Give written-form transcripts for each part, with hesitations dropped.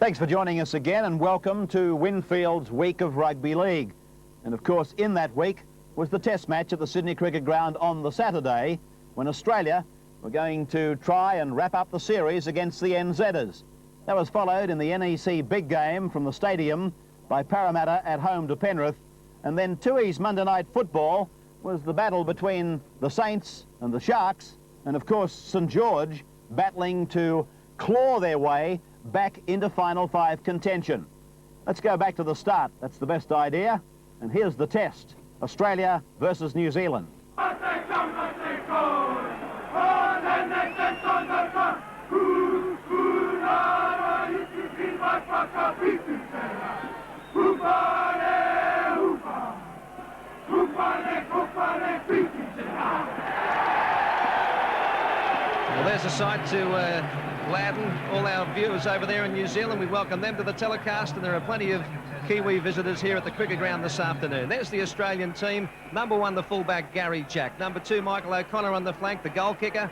Thanks for joining us again, and welcome to Winfield's week of Rugby League. And of course, in that week was the test match at the Sydney Cricket Ground on the Saturday, when Australia were going to try and wrap up the series against the NZers. That was followed in the NEC big game from the stadium by Parramatta at home to Penrith. And then Tui's Monday night football was the battle between the Saints and the Sharks, and of course St George battling to claw their way back into Final Five contention. Let's go back to the start. That's the best idea. And here's the test. Australia versus New Zealand. Well, there's a sight to gladden all our viewers over there in New Zealand. We welcome them to the telecast, and there are plenty of Kiwi visitors here at the cricket ground this afternoon. There's the Australian team. Number 1, the fullback, Gary Jack. Number 2, Michael O'Connor on the flank, the goal kicker.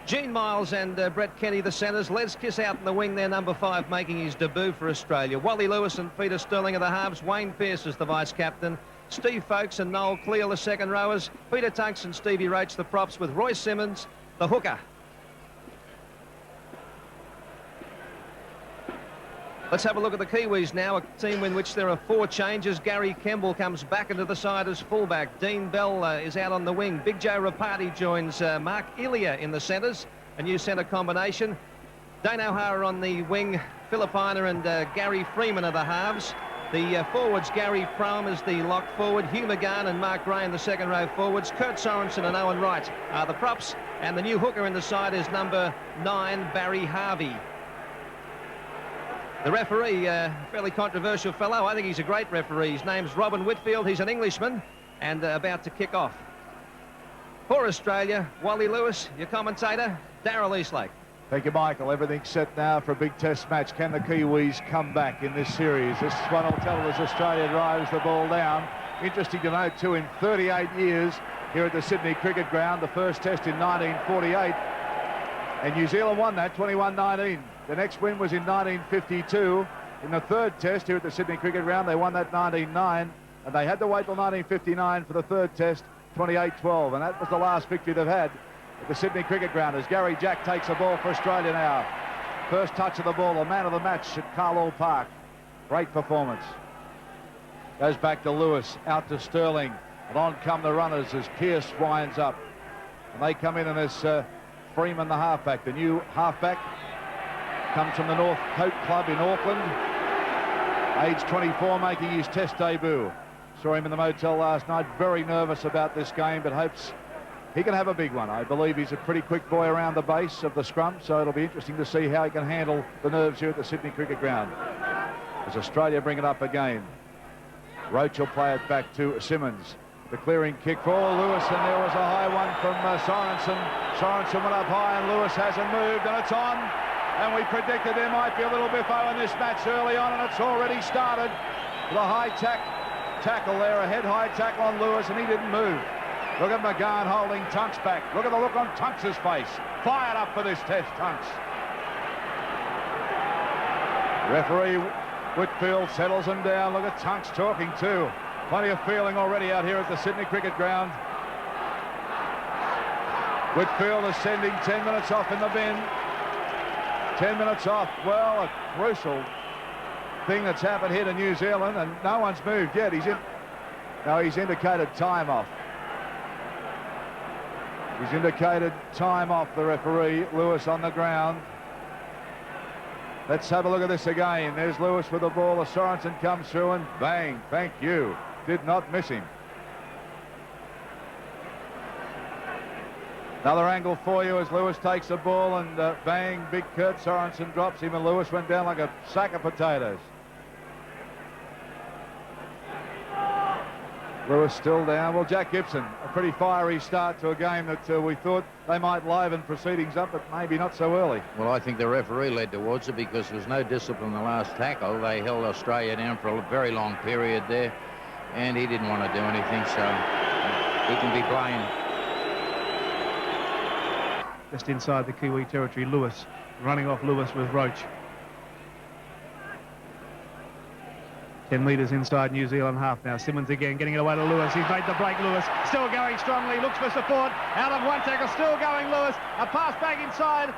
Gene Miles and Brett Kenny, the centres. Les Kiss out in the wing there, number 5, making his debut for Australia. Wally Lewis and Peter Sterling are the halves. Wayne Pearce is the vice-captain. Steve Folkes and Noel Cleal, the second rowers. Peter Tunks and Stevie Roach, the props, with Roy Simmons, the hooker. Let's have a look at the Kiwis now, a team in which there are 4 changes. Gary Kemble comes back into the side as fullback. Dean Bell is out on the wing. Big Joe Rapati joins Mark Ilya in the centres, a new centre combination. Dane O'Hara on the wing. Philippina and Gary Freeman are the halves. The forwards, Gary Prohm is the lock forward. Hugh McGahn and Mark Gray in the second row forwards. Kurt Sorensen and Owen Wright are the props. And the new hooker in the side is number 9, Barry Harvey. The referee, fairly controversial fellow. I think he's a great referee. His name's Robin Whitfield. He's an Englishman and about to kick off. For Australia, Wally Lewis, your commentator, Darryl Eastlake. Thank you, Michael. Everything's set now for a big test match. Can the Kiwis come back in this series? This one will tell as Australia drives the ball down. Interesting to note, too, in 38 years here at the Sydney Cricket Ground, the first test in 1948, and New Zealand won that 21-19. The next win was in 1952. In the third test here at the Sydney Cricket Ground, they won that 19-9, and they had to wait till 1959 for the third test, 28-12, and that was the last victory they've had at the Sydney Cricket Ground as Gary Jack takes the ball for Australia now. First touch of the ball, the man of the match at Carlisle Park. Great performance. Goes back to Lewis, out to Sterling, and on come the runners as Pearce winds up. And they come in, and there's Freeman, the halfback. The new halfback comes from the North Coat Club in Auckland, age 24, making his test debut. Saw him in the motel last night, very nervous about this game, but hopes he can have a big one. I believe he's a pretty quick boy around the base of the scrum, so it'll be interesting to see how he can handle the nerves here at the Sydney Cricket Ground. As Australia bring it up again, Roach will play it back to Simmons. The clearing kick for Lewis, and there was a high one from Sorensen. Sorensen went up high, and Lewis hasn't moved, and it's on. And we predicted there might be a little biffo in this match early on, and it's already started. The high tackle there, a head-high tackle on Lewis, and he didn't move. Look at McGahn holding Tunks back. Look at the look on Tunks' face. Fired up for this test, Tunks. Referee Whitfield settles him down. Look at Tunks talking too. Plenty of feeling already out here at the Sydney Cricket Ground. Whitfield is sending 10 minutes off in the bin. 10 minutes off. Well, a crucial thing that's happened here to New Zealand, and no one's moved yet. He's indicated time off. He's indicated time off, the referee. Lewis on the ground. Let's have a look at this again. There's Lewis with the ball. The Sorensen comes through, and bang, thank you. Did not miss him. Another angle for you as Lewis takes the ball, and bang, big Kurt Sorensen drops him, and Lewis went down like a sack of potatoes. Lewis still down. Well, Jack Gibson, a pretty fiery start to a game that we thought they might liven proceedings up, but maybe not so early. Well, I think the referee led towards it because there was no discipline in the last tackle. They held Australia down for a very long period there, and he didn't want to do anything, so he can be blamed. Just inside the Kiwi territory, Lewis running off Lewis with Roach. 10 metres inside New Zealand half now. Simmons again getting it away to Lewis. He's made the break, Lewis. Still going strongly. Looks for support. Out of one tackle. Still going, Lewis. A pass back inside.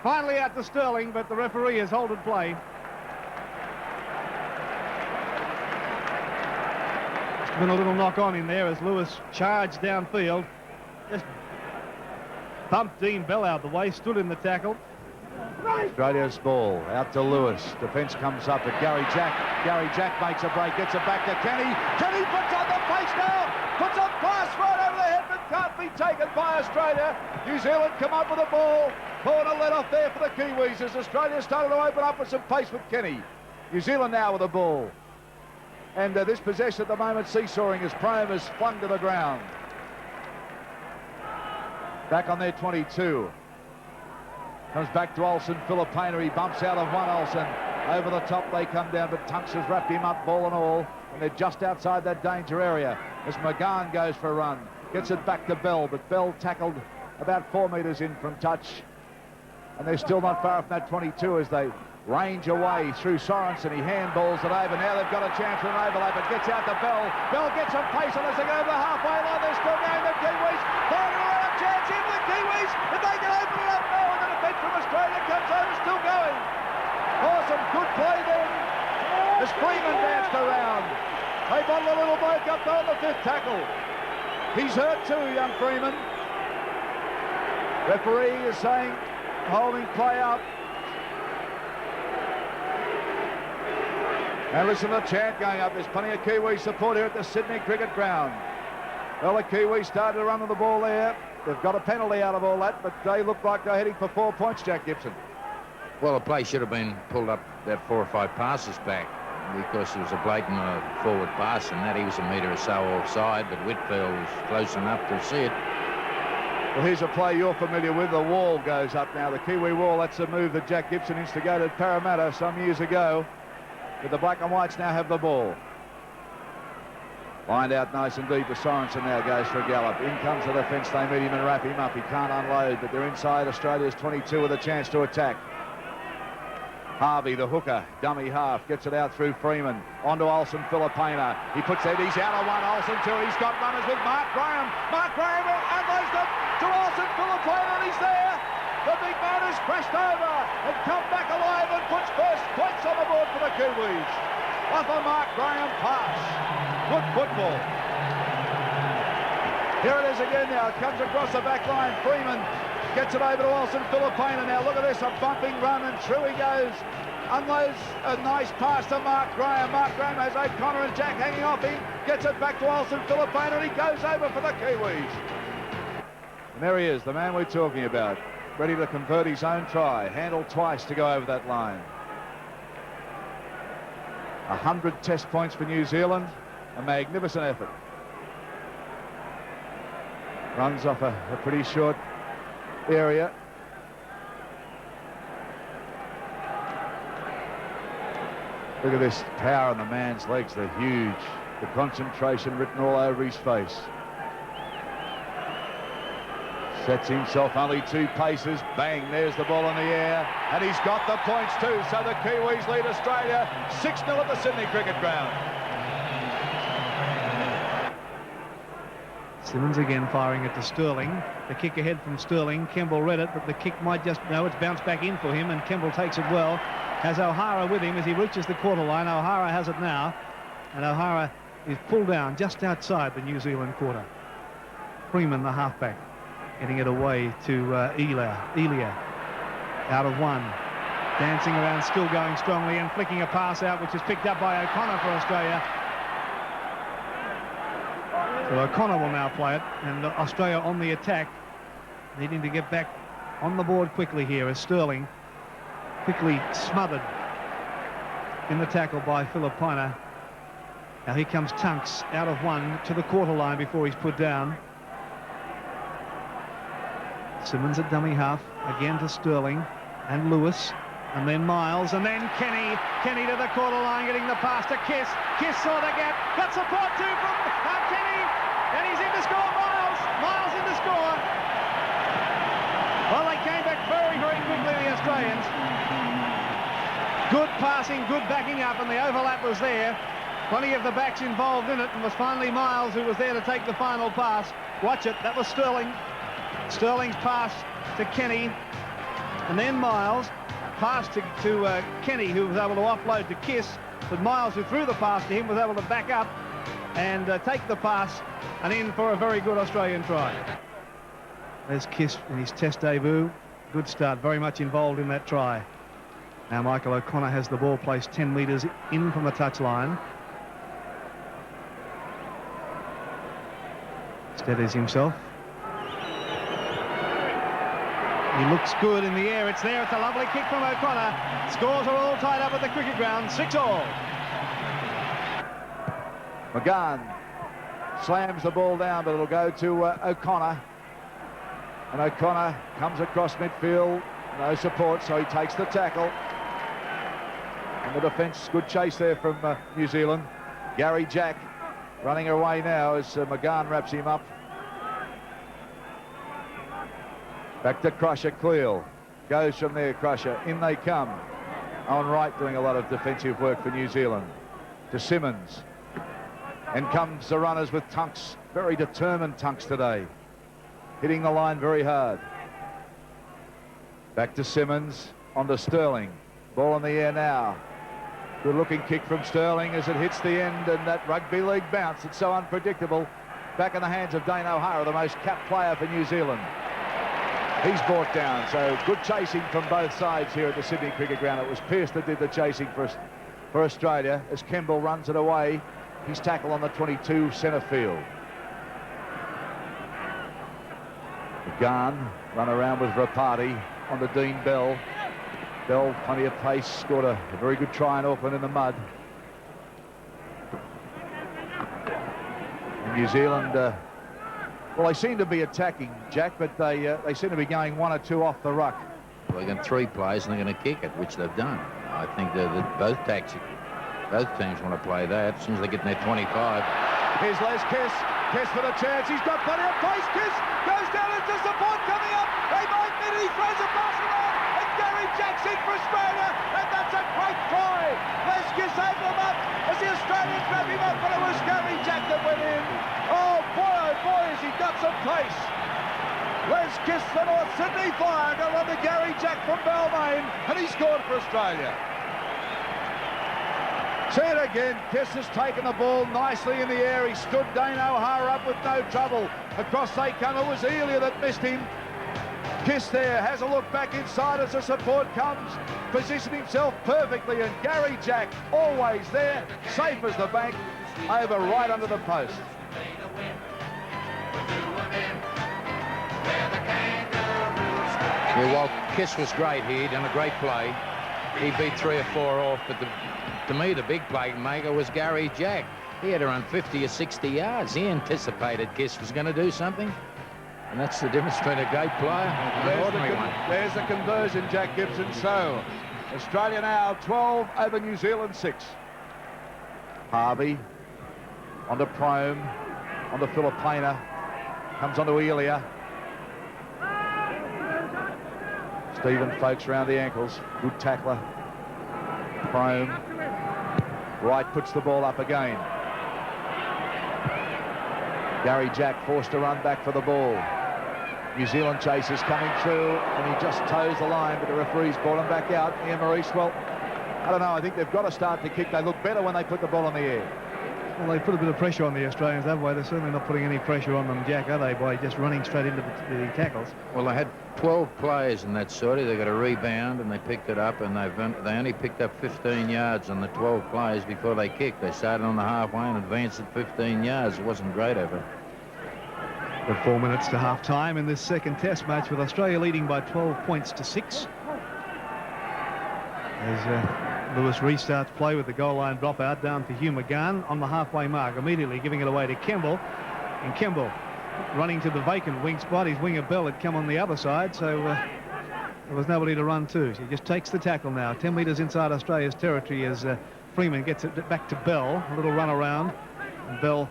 Finally out to Sterling, but the referee has halted play. There's been a little knock on in there as Lewis charged downfield. Just bumped Dean Bell out the way. Stood in the tackle. Australia's ball out to Lewis. Defence comes up at Gary Jack. Gary Jack makes a break, gets it back to Kenny. Kenny puts on the pace now. Puts a pass right over the head, but can't be taken by Australia. New Zealand come up with the ball. Corner let off there for the Kiwis as Australia started to open up with some pace with Kenny. New Zealand now with the ball. And this possession at the moment seesawing as Prime is flung to the ground. Back on their 22. Comes back to Olsen, Filipina, he bumps out of one Olsen. Over the top they come down, but Tunks has wrapped him up, ball and all. And they're just outside that danger area as McGahn goes for a run. Gets it back to Bell, but Bell tackled about 4 metres in from touch. And they're still not far from that 22 as they range away through Sorensen. He handballs it over. Now they've got a chance for an overlap. It gets out to Bell. Bell gets some pace on as they go over the halfway line. They're still going, the Kiwis. Finding a chance in the Kiwis. If they can open it up now, and the defence from Australia comes over, still going. Awesome, good play then as Freeman danced around. They bottle a little bloke up there on the 5th tackle. He's hurt too, young Freeman. Referee is saying holding play up. And listen to the chant going up. There's plenty of Kiwi support here at the Sydney Cricket Ground. Well, the Kiwis started to run with the ball there. They've got a penalty out of all that, but they look like they're heading for 4 points, Jack Gibson. Well, the play should have been pulled up about 4 or 5 passes back because it was a blatant forward pass, and that he was a metre or so offside, but Whitfield was close enough to see it. Well, here's a play you're familiar with. The wall goes up now. The Kiwi wall, that's a move that Jack Gibson instigated at Parramatta some years ago. But the Black and Whites now have the ball. Lined out nice and deep as Sorensen now goes for a gallop. In comes the defence. They meet him and wrap him up. He can't unload, but they're inside Australia's 22 with a chance to attack. Harvey, the hooker, dummy half, gets it out through Freeman. Onto Olsen, Filipina. He puts that, he's out of one, Olsen two. He's got runners with Mark Graham. Mark Graham unloads them to Olsen, Filipina, and he's there. The big man has crashed over and come back alive and puts first points on the board for the Kiwis. Off a Mark Graham pass. Good football. Here it is again now. It comes across the back line. Freeman gets it over to Olsen, Filipina. Now look at this, a bumping run, and through he goes. Unloads a nice pass to Mark Graham. Mark Graham has O'Connor and Jack hanging off him. Gets it back to Olsen, Filipina, and he goes over for the Kiwis. And there he is, the man we're talking about. Ready to convert his own try. Handled twice to go over that line. 100 test points for New Zealand. A magnificent effort. Runs off a pretty short area. Look at this power in the man's legs. They're huge. The concentration written all over his face. Sets himself only 2 paces. Bang, there's the ball in the air. And he's got the points too. So the Kiwis lead Australia 6-0 at the Sydney Cricket Ground. Simmons again firing it to Sterling. The kick ahead from Sterling. Kemble read it, but the kick might just... No, it's bounced back in for him, and Kemble takes it well. Has O'Hara with him as he reaches the quarter line. O'Hara has it now. And O'Hara is pulled down just outside the New Zealand quarter. Freeman, the halfback, getting it away to Elia. Out of one. Dancing around, still going strongly, and flicking a pass out, which is picked up by O'Connor for Australia. So O'Connor will now play it, and Australia on the attack, needing to get back on the board quickly here as Sterling quickly smothered in the tackle by Filipina. Now here comes Tunks out of one to the quarter line before he's put down. Simmons at dummy half, again to Sterling and Lewis, and then Miles, and then Kenny. Kenny to the quarter line, getting the pass to Kiss. Kiss saw the gap, got support too from Kenny, and he's in to score. Miles in to score. Well, they came back very, very quickly, the Australians. Good passing, good backing up, and the overlap was there. Plenty of the backs involved in it, and was finally Miles who was there to take the final pass. Watch it, that was Sterling. Sterling's pass to Kenny, and then Miles passed to Kenny, who was able to offload to Kiss, but Miles, who threw the pass to him, was able to back up and take the pass and in for a very good Australian try. There's Kiss in his test debut. Good start, very much involved in that try. Now Michael O'Connor has the ball placed 10 metres in from the touchline. Steadies himself. He looks good in the air. It's there. It's a lovely kick from O'Connor. Scores are all tied up at the cricket ground. 6-all. McGann slams the ball down, but it'll go to O'Connor. And O'Connor comes across midfield. No support, so he takes the tackle. And the defence, good chase there from New Zealand. Gary Jack running away now as McGann wraps him up. Back to Crusher. Cleal goes from there. Crusher, in they come. Owen Wright doing a lot of defensive work for New Zealand. To Simmons. And comes the runners with Tunks. Very determined Tunks today. Hitting the line very hard. Back to Simmons. On to Sterling. Ball in the air now. Good looking kick from Sterling as it hits the end, and that rugby league bounce. It's so unpredictable. Back in the hands of Dane O'Hara, the most capped player for New Zealand. He's brought down, so good chasing from both sides here at the Sydney Cricket Ground. It was Pearce that did the chasing for Australia as Kemble runs it away. His tackle on the 22 centre field. McGann run around with Rapati on to Dean Bell. Bell, plenty of pace, scored a very good try in Auckland in the mud. And New Zealand, well, they seem to be attacking, Jack, but they seem to be going one or two off the ruck. Well, they've got 3 plays and they're going to kick it, which they've done. I think that both teams want to play that as soon as they get in their 25. Here's Les Kiss. Kiss for the chance. He's got plenty of pace. Kiss goes down into support coming up. They might miss it. He throws a pass around. And Gary Jack's in for Australia. And that's a great try. Les Kiss able him up as the Australians grab him up. But it was Gary Jack that went in. Oh boy, has he got some pace. Les Kiss, the North Sydney Fire, got on to Gary Jack from Balmain. And he scored for Australia. See it again. Kiss has taken the ball nicely in the air. He stood Dane O'Hara up with no trouble. Across they come. It was Elia that missed him. Kiss there has a look back inside as the support comes. Positioned himself perfectly, and Gary Jack always there, safe as the bank, over right under the post. Yeah, well, Kiss was great here. He'd done a great play. He beat 3 or 4 off, but to me, the big play maker was Gary Jack. He had around 50 or 60 yards. He anticipated Kiss was going to do something. And that's the difference between a great player and an ordinary one. There's the conversion, Jack Gibson. So, Australia now 12 over New Zealand 6. Harvey onto Prome, onto Filipina, comes onto Elia. Stephen Folkes around the ankles. Good tackler. Prome. Wright puts the ball up again. Gary Jack forced to run back for the ball. New Zealand chasers coming through, and he just toes the line, but the referee's brought him back out. Ian Maurice, well, I don't know. I think they've got to start to kick. They look better when they put the ball in the air. Well, they put a bit of pressure on the Australians that way. They're certainly not putting any pressure on them, Jack, are they, by just running straight into the tackles? Well, they had 12 players in that sortie. They got a rebound and they picked it up, and they only picked up 15 yards on the 12 players before they kicked. They started on the halfway and advanced at 15 yards. It wasn't great effort. The 4 minutes to half-time in this second test match, with Australia leading by 12 points to 6. As Lewis restarts play with the goal line dropout down to Hugh McGann on the halfway mark, immediately giving it away to Kemble. And Kemble running to the vacant wing spot. His winger Bell had come on the other side, so there was nobody to run to. So he just takes the tackle now, 10 metres inside Australia's territory, as Freeman gets it back to Bell. A little run around, and Bell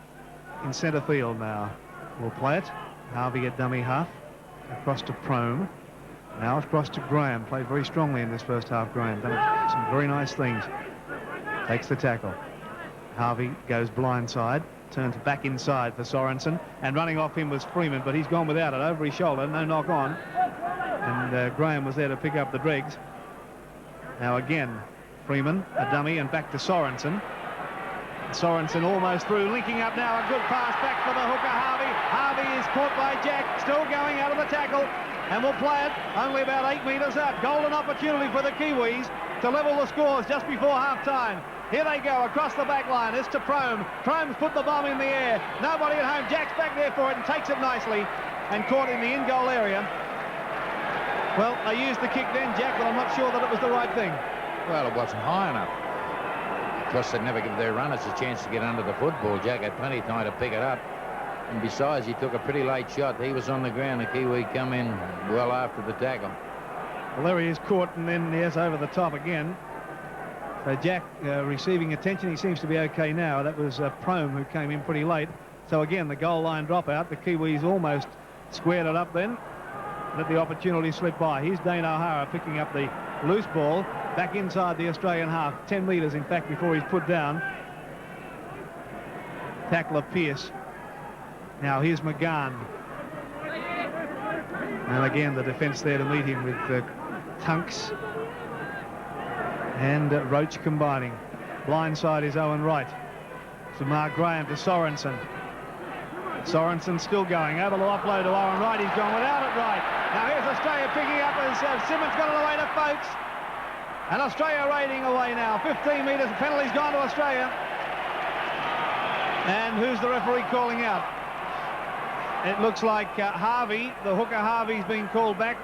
in centre field now. We'll play it. Harvey at dummy half. Across to Prome. Now across to Graham. Played very strongly in this first half, Graham. Done some very nice things. Takes the tackle. Harvey goes blindside. Turns back inside for Sorensen. And running off him was Freeman, but he's gone without it. Over his shoulder. No knock on. And Graham was there to pick up the dregs. Now again, Freeman, a dummy, and back to Sorensen. Sorensen almost through, linking up now. A good pass back for the hooker, Harvey. Harvey is caught by Jack, still going out of the tackle, and will play it only about 8 metres out. Golden opportunity for the Kiwis to level the scores just before half-time. Here they go across the back line. It's to Prome. Prome's put the bomb in the air. Nobody at home. Jack's back there for it and takes it nicely and caught in the in-goal area. Well, they used the kick then, Jack, but I'm not sure that it was the right thing. Well, it wasn't high enough. Plus, they'd never give their runners a chance to get under the football. Jack had plenty of time to pick it up. And besides, he took a pretty late shot. He was on the ground. The Kiwi come in well after the tackle. Well, there he is caught, and then he is over the top again. So Jack receiving attention. He seems to be okay now. That was Prome who came in pretty late. So again, the goal line dropout. The Kiwis almost squared it up then. Let the opportunity slip by. Here's Dane O'Hara picking up the loose ball back inside the Australian half. 10 metres, in fact, before he's put down. Tackler Pearce. Now here's McGahn. And again, the defence there to meet him with Tunks and Roach combining. Blindside is Owen Wright. To Mark Graham to Sorensen. Sorensen still going. Over the offload to Owen Wright. He's gone without it right. Now here's Australia picking up as Simmons got it away to Folks. And Australia raiding away now. 15 metres. The penalty's gone to Australia. And who's the referee calling out? It looks like Harvey, the hooker Harvey's been called back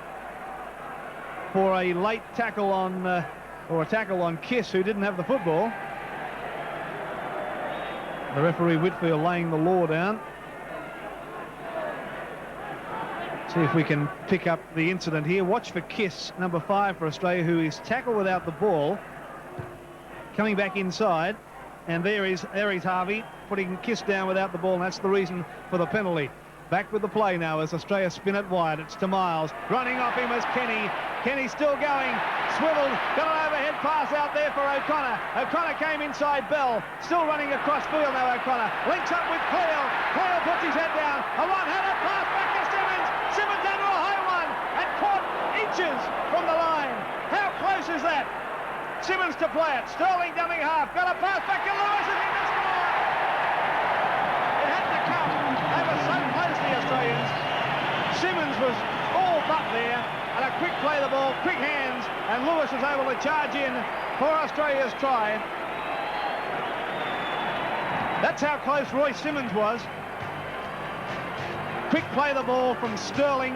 for a late tackle on, or a tackle on Kiss, who didn't have the football. The referee Whitfield laying the law down. See if we can pick up the incident here. Watch for Kiss, number 5 for Australia, who is tackled without the ball. Coming back inside, and there is Harvey putting Kiss down without the ball, and that's the reason for the penalty. Back with the play now as Australia spin it wide. It's to Miles. Running off him is Kenny. Kenny still going. Swiveled. Got an overhead pass out there for O'Connor. O'Connor came inside Bell. Still running across field now, O'Connor. Links up with Cleal. Cleal puts his head down. A one-handed pass back to Simmons. Simmons under a high one and caught inches from the line. How close is that? Simmons to play it. Sterling dummy half. Got a pass back to Lewis and he can score. It had to come. They were so close, the Australians. Simmons was all but there, and a quick play the ball, quick hands, and Lewis was able to charge in for Australia's try. That's how close Roy Simmons was. Quick play the ball from Sterling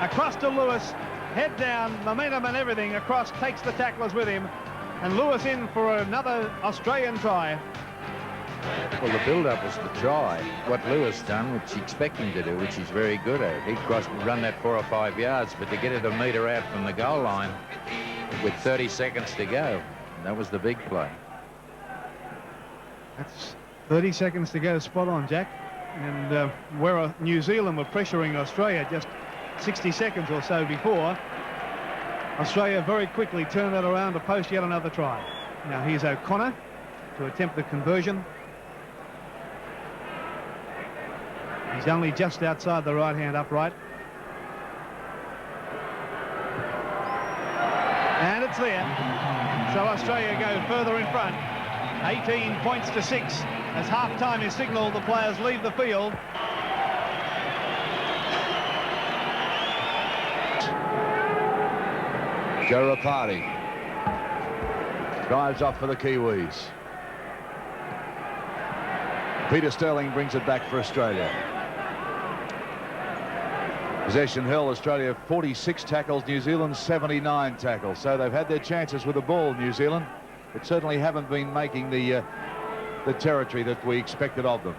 across to Lewis, head down, momentum and everything across, takes the tacklers with him, and Lewis in for another Australian try. Well, the build-up was the try. What Lewis done, which you expect him to do, which he's very good at. He crossed and run that 4 or 5 yards, but to get it a metre out from the goal line with 30 seconds to go, that was the big play. That's 30 seconds to go, spot on, Jack. And where New Zealand were pressuring Australia just 60 seconds or so before, Australia very quickly turned that around to post yet another try. Now here's O'Connor to attempt the conversion. He's only just outside the right-hand upright. And it's there. So Australia go further in front. 18 points to 6 as half-time is signalled. The players leave the field. Joe Rapati drives up for the Kiwis. Peter Sterling brings it back for Australia. Possession held, Australia 46 tackles, New Zealand 79 tackles. So they've had their chances with the ball, New Zealand, but certainly haven't been making the territory that we expected of them.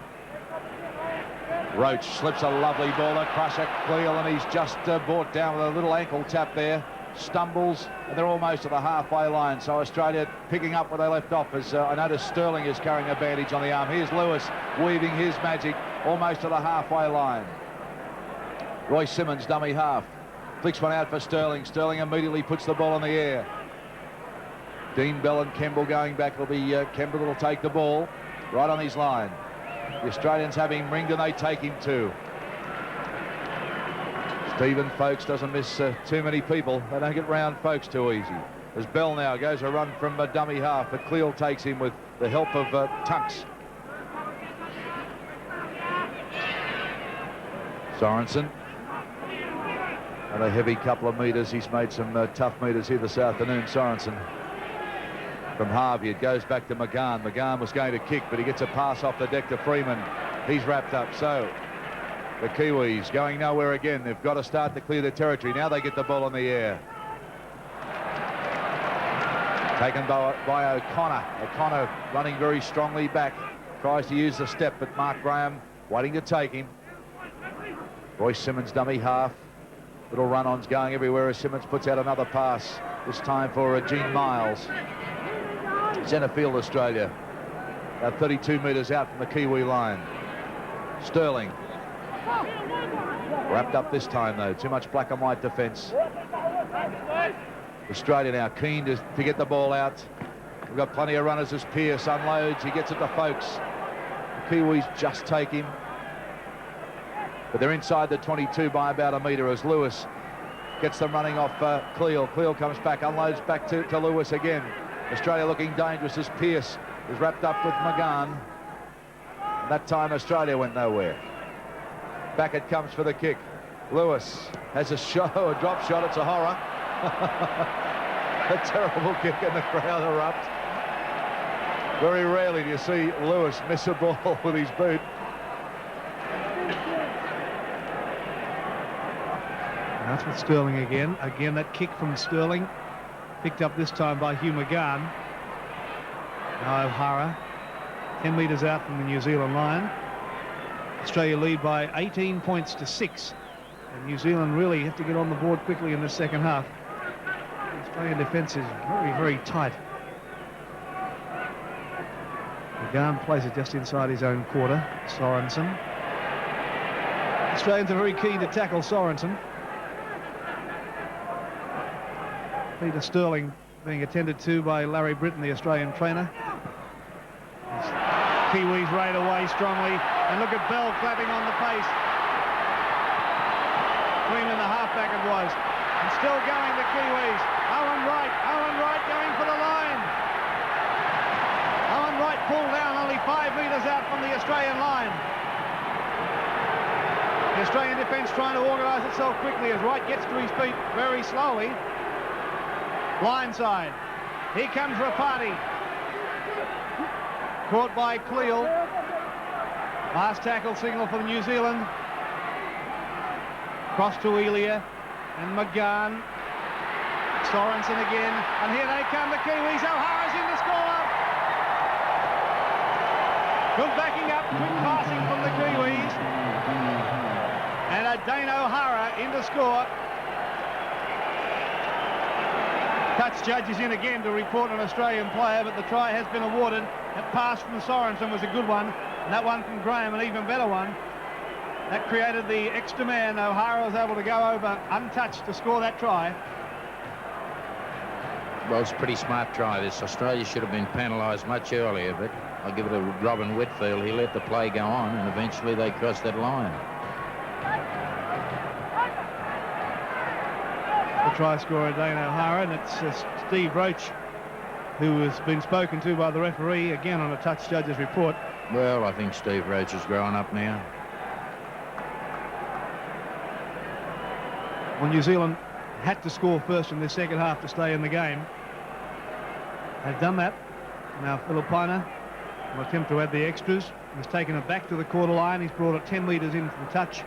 Roach slips a lovely ball across at Cleal, and he's just brought down with a little ankle tap there. Stumbles, and they're almost at the halfway line. So Australia picking up where they left off, as I notice Sterling is carrying a bandage on the arm. Here's Lewis weaving his magic almost to the halfway line. Roy Simmons, dummy half. Flicks one out for Sterling. Sterling immediately puts the ball in the air. Dean Bell and Kemble going back. It'll be Kemble that'll take the ball right on his line. The Australians have him ringed and they take him too. Stephen Folkes doesn't miss too many people. They don't get round Folkes too easy. As Bell now goes a run from dummy half, but Cleal takes him with the help of Tunks. Sorensen. And a heavy couple of metres. He's made some tough metres here this afternoon, Sorensen. From Harvey, it goes back to McGahn. McGahn was going to kick, but he gets a pass off the deck to Freeman. He's wrapped up. So the Kiwis going nowhere again. They've got to start to clear the territory. Now they get the ball in the air. Taken by O'Connor. O'Connor running very strongly back. Tries to use the step, but Mark Graham waiting to take him. Royce Simmons dummy half. Little run-ons going everywhere as Simmons puts out another pass. This time for Gene Miles. Centre field, Australia. About 32 metres out from the Kiwi line. Sterling. Wrapped up this time, though. Too much black and white defence. Australia now keen to get the ball out. We've got plenty of runners as Pearce unloads. He gets it to Folkes. The Kiwis just take him. But they're inside the 22 by about a metre as Lewis gets them running off Cleal. Cleal comes back, unloads back to Lewis again. Australia looking dangerous as Pearce is wrapped up with McGahn. And that time Australia went nowhere. Back it comes for the kick. Lewis has a shot, a drop shot. It's a horror. A terrible kick and the crowd erupt. Very rarely do you see Lewis miss a ball with his boot. That's with Sterling again. Again, that kick from Sterling. Picked up this time by Hugh McGahn. Now O'Hara, 10 metres out from the New Zealand line. Australia lead by 18 points to 6. And New Zealand really have to get on the board quickly in the second half. The Australian defence is very, very tight. McGahn plays it just inside his own quarter. Sorensen. Australians are very keen to tackle Sorensen. Peter Sterling being attended to by Larry Britton, the Australian trainer. Kiwis raid away strongly, and look at Bell clapping on the pace. Freeman, the halfback it was, and still going the Kiwis. Owen Wright going for the line. Owen Wright pulled down only 5 metres out from the Australian line. The Australian defence trying to organise itself quickly as Wright gets to his feet very slowly. Blindside. Here comes Rapati. Caught by Cleal. Last tackle signal for New Zealand. Cross to Elia and McGahn. Sorensen again. And here they come, the Kiwis. O'Hara's in to score. Good backing up, quick passing from the Kiwis. And a Dane O'Hara in to score. Touch judge is in again to report an Australian player, but the try has been awarded. That pass from Sorensen was a good one, and that one from Graham, an even better one. That created the extra man. O'Hara was able to go over untouched to score that try. Well, it's a pretty smart try, this. Australia should have been penalised much earlier, but I'll give it to Robin Whitfield. He let the play go on, and eventually they crossed that line. The try scorer, Dane O'Hara, and it's Steve Roach, who has been spoken to by the referee, again on a touch judge's report. Well, I think Steve Roach is growing up now. Well, New Zealand had to score first in the second half to stay in the game. They've done that. Now Filipina will attempt to add the extras. He's taken it back to the quarter line. He's brought it 10 metres in from touch.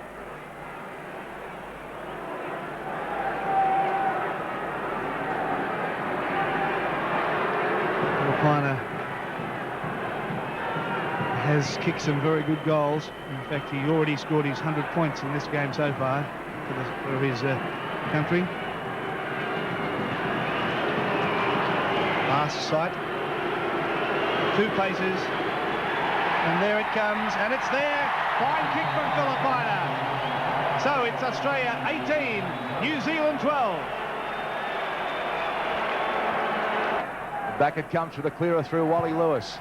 Filipina has kicked some very good goals. In fact, he already scored his 100 points in this game so far for his country. Last sight. 2 paces. And there it comes, and it's there. Fine kick from Filipina. So it's Australia 18, New Zealand 12. Back it comes with a clearer through Wally Lewis.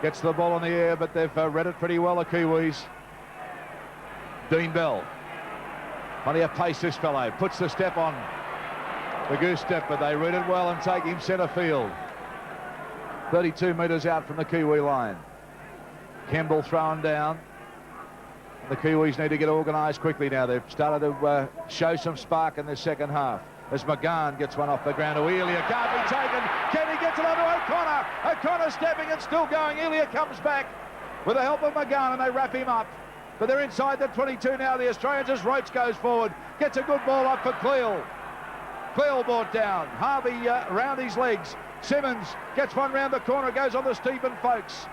Gets the ball in the air, but they've read it pretty well, the Kiwis. Dean Bell. Plenty of pace, this fellow. Puts the step on. The goose step, but they read it well and take him centre field. 32 metres out from the Kiwi line. Campbell thrown down. The Kiwis need to get organised quickly now. They've started to show some spark in the second half. As McGahn gets one off the ground to Elia, can't be taken. Kenny gets it onto O'Connor. O'Connor stepping and still going. Elia comes back with the help of McGahn and they wrap him up. But they're inside the 22 now, the Australians, as Roach goes forward. Gets a good ball up for Cleal. Cleal brought down. Harvey around his legs. Simmons gets one round the corner, goes on to Stephen Folkes.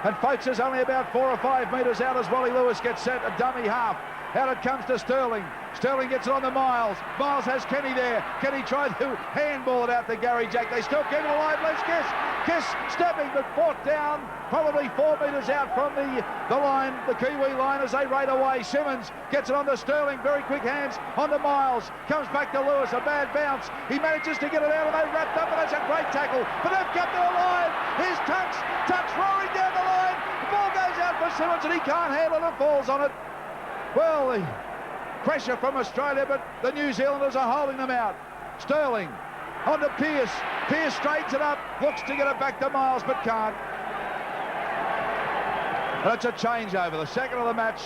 And Folkes is only about 4 or 5 metres out as Wally Lewis gets set, a dummy half. Out it comes to Sterling. Sterling gets it on to Miles. Miles has Kenny there. Kenny tried to handball it out to Gary Jack. They still keep it alive. Les Kiss. Kiss stepping, but fought down probably 4 metres out from the line, the Kiwi line, as they raid away. Simmons gets it on to Sterling. Very quick hands on to Miles. Comes back to Lewis. A bad bounce. He manages to get it out and they wrapped up, and that's a great tackle. But they've kept it alive. Here's Tunks roaring down the line. The ball goes out for Simmons and he can't handle it and falls on it. Well, the pressure from Australia, but the New Zealanders are holding them out. Sterling on to Pearce. Pearce straightens it up, looks to get it back to Miles, but can't. That's a changeover, the second of the match.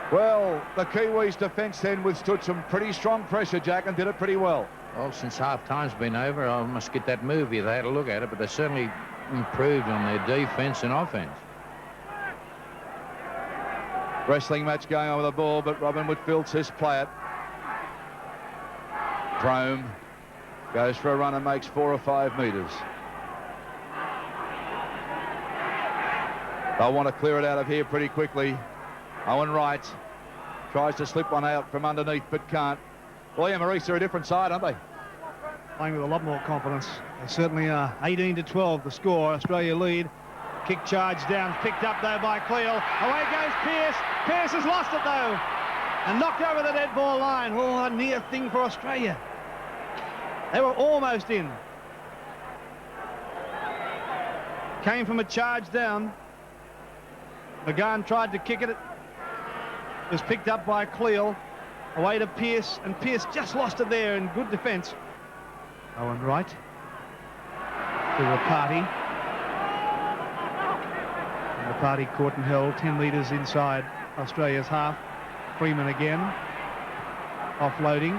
Well, the Kiwis' defence then withstood some pretty strong pressure, Jack, and did it pretty well. Well, since half-time's been over, I must get that movie. They had a look at it, but they certainly improved on their defence and offence. Wrestling match going on with the ball, but Robin Whitfield says play it. Prome goes for a run and makes 4 or 5 metres. They'll want to clear it out of here pretty quickly. Owen Wright tries to slip one out from underneath, but can't. William Maurice are a different side, aren't they? Playing with a lot more confidence. They certainly are. 18-12 the score. Australia lead. Kick charge down, picked up though by Cleal. Away goes Pearce. Pearce has lost it though, and knocked over the dead ball line. Oh, a near thing for Australia. They were almost in. Came from a charge down. McGahn tried to kick it. It was picked up by Cleal. Away to Pearce, and Pearce just lost it there in good defence. Owen Wright to the party. The party caught and held 10 metres inside Australia's half. Freeman again. Offloading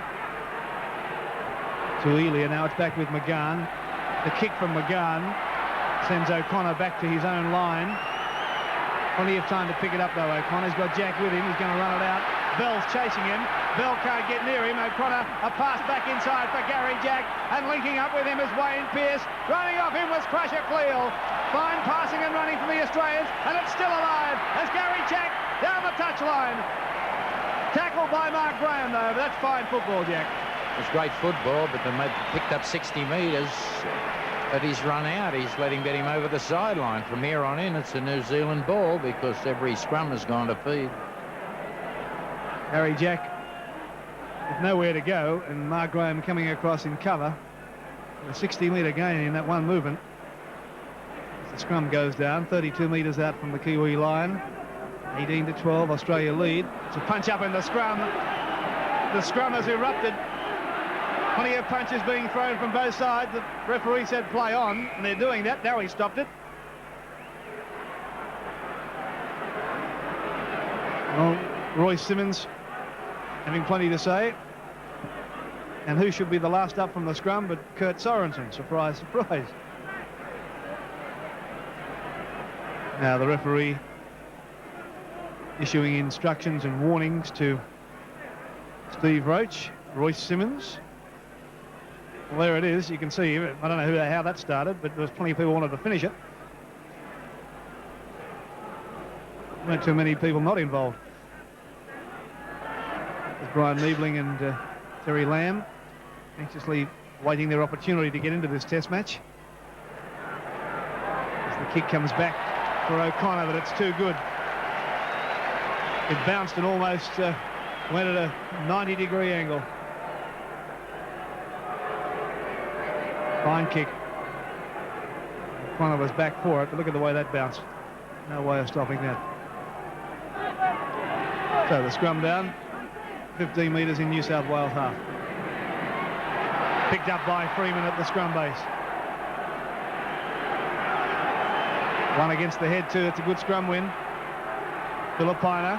to Elia. Now it's back with McGahn. The kick from McGahn sends O'Connor back to his own line. Plenty of time to pick it up though. O'Connor's got Jack with him. He's going to run it out. Bell's chasing him. Bell can't get near him. O'Connor, a pass back inside for Gary Jack, and linking up with him is Wayne Pearce. Running off him was Crusher Cleal. Fine passing and running from the Australians, and it's still alive as Gary Jack down the touchline. Tackled by Mark Graham though, but that's fine football, Jack. It's great football, but they picked up 60 metres. But he's run out. He's let him get him over the sideline. From here on in, it's a New Zealand ball because every scrum has gone to feed. Harry Jack with nowhere to go, and Mark Graham coming across in cover. A 60-metre gain in that one movement. As the scrum goes down, 32 metres out from the Kiwi line. 18-12, Australia lead. It's a punch up in the scrum. The scrum has erupted. Plenty of punches being thrown from both sides. The referee said play on, and they're doing that. Now he stopped it. Well, Royce Simmons having plenty to say. And who should be the last up from the scrum but Kurt Sorensen? Surprise, surprise. Now the referee issuing instructions and warnings to Steve Roach, Royce Simmons. Well, there it is. You can see, I don't know how that started, but there was plenty of people who wanted to finish it. Not too many people not involved. There's Brian Niebling and Terry Lamb anxiously waiting their opportunity to get into this test match. As the kick comes back for O'Connor, but it's too good. It bounced and almost went at a 90-degree angle. Fine kick. Cronulla was back for it, but look at the way that bounced. No way of stopping that. So the scrum down, 15 metres in New South Wales half. Picked up by Freeman at the scrum base. One against the head too. It's a good scrum win. Filipina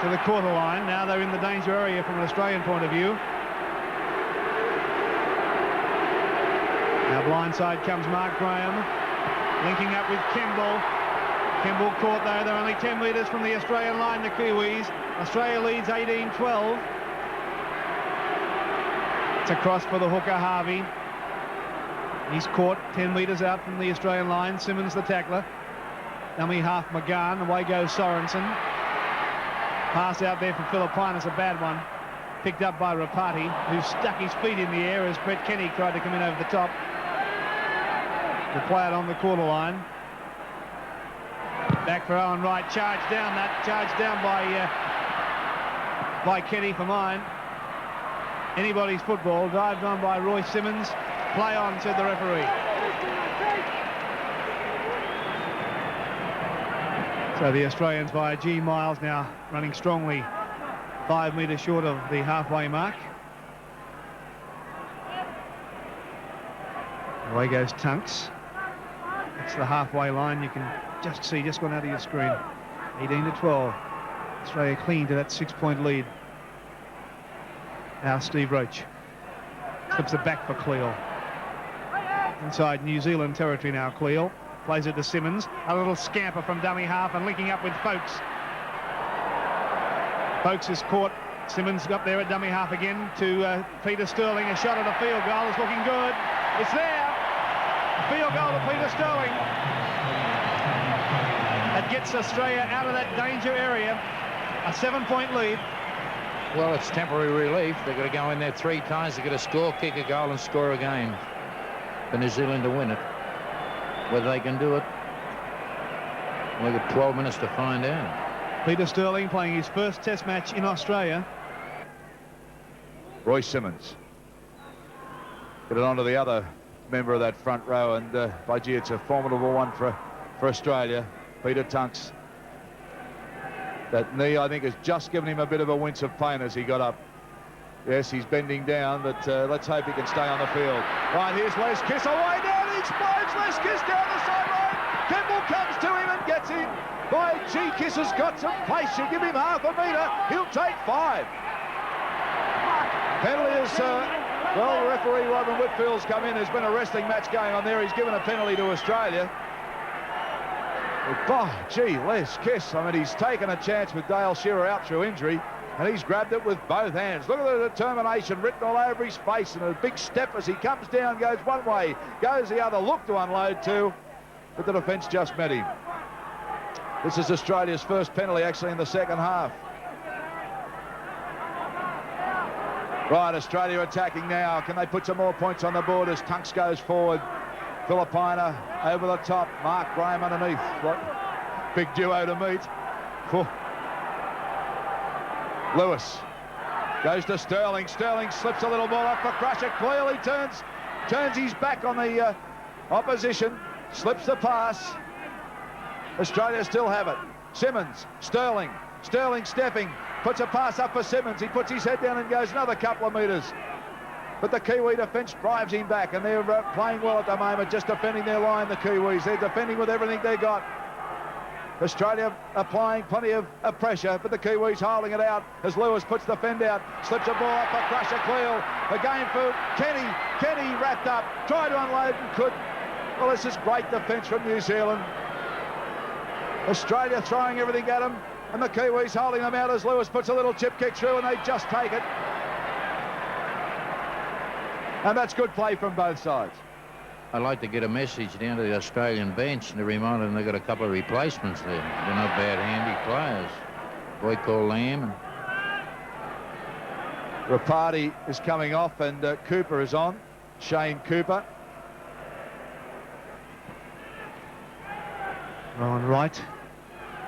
to the quarter line. Now they're in the danger area from an Australian point of view. Now blindside comes Mark Graham, linking up with Kemble. Kemble caught though. They're only 10 metres from the Australian line, the Kiwis. Australia leads 18-12. It's a cross for the hooker, Harvey. He's caught 10 metres out from the Australian line. Simmons the tackler. Dummy half McGann. Away goes Sorensen. Pass out there for Filipina. It's a bad one. Picked up by Rapati, who stuck his feet in the air as Brett Kenny tried to come in over the top. The play out on the quarter line. Back for Owen Wright. Charged down by Kenny for mine. Anybody's football. Dived on by Roy Simmons. Play on, said the referee. So the Australians via G. Miles now running strongly 5 metres short of the halfway mark. Away goes Tunks. It's the halfway line. You can just see, just gone out of your screen. 18-12. Australia clean to that 6-point lead. Now Steve Roach slips it back for Cleal. Inside New Zealand territory now, Cleal. Plays it to Simmons. A little scamper from dummy half and linking up with Folkes. Folkes is caught. Simmons up there at dummy half again to Peter Sterling. A shot at a field goal is looking good. It's there. Field goal to Peter Sterling. That gets Australia out of that danger area. A 7-point lead. Well, it's temporary relief. They've got to go in there 3 times. They've got to score, kick a goal and score again for New Zealand to win it. Whether they can do it, we've got 12 minutes to find out. Peter Sterling playing his first test match in Australia. Roy Simmons. Get it on to the other member of that front row, and by gee, it's a formidable one for Australia. Peter Tunks. That knee, I think, has just given him a bit of a wince of pain as he got up. Yes, he's bending down, but let's hope he can stay on the field. Right, here's Les Kiss away down. He explodes. Les Kiss down the sideline. Kemble comes to him and gets him. By G. Kiss has got some place. You give him half a metre. He'll take 5. Penalty is, well, the referee Robin Whitfield's come in. There's been a wrestling match going on there. He's given a penalty to Australia. Oh, gee, Les Kiss. I mean, he's taken a chance with Dale Shearer out through injury, and he's grabbed it with both hands. Look at the determination written all over his face, and a big step as he comes down, goes one way, goes the other, looked to unload too, but the defence just met him. This is Australia's first penalty actually in the second half. Right, Australia attacking now. Can they put some more points on the board as Tunks goes forward? Filipina over the top. Mark Graham underneath. What big duo to meet. Whew. Lewis goes to Sterling. Sterling slips a little ball up for Crusher. Clearly turns his back on the opposition. Slips the pass. Australia still have it. Simmons, Sterling. Sterling stepping. Puts a pass up for Simmons. He puts his head down and goes another couple of metres. But the Kiwi defence drives him back, and they're playing well at the moment, just defending their line, the Kiwis. They're defending with everything they got. Australia applying plenty of pressure, but the Kiwis holding it out as Lewis puts the fend out, slips a ball up for Crusher Cleal. The game for Kenny. Kenny wrapped up, tried to unload and couldn't. Well, this is great defence from New Zealand. Australia throwing everything at them, and the Kiwis holding them out as Lewis puts a little chip kick through, and they just take it. And that's good play from both sides. I'd like to get a message down to the Australian bench and to remind them they've got a couple of replacements there. They're not bad, handy players. Boy called Lamb. Rapati is coming off, and Cooper is on. Shane Cooper. On right,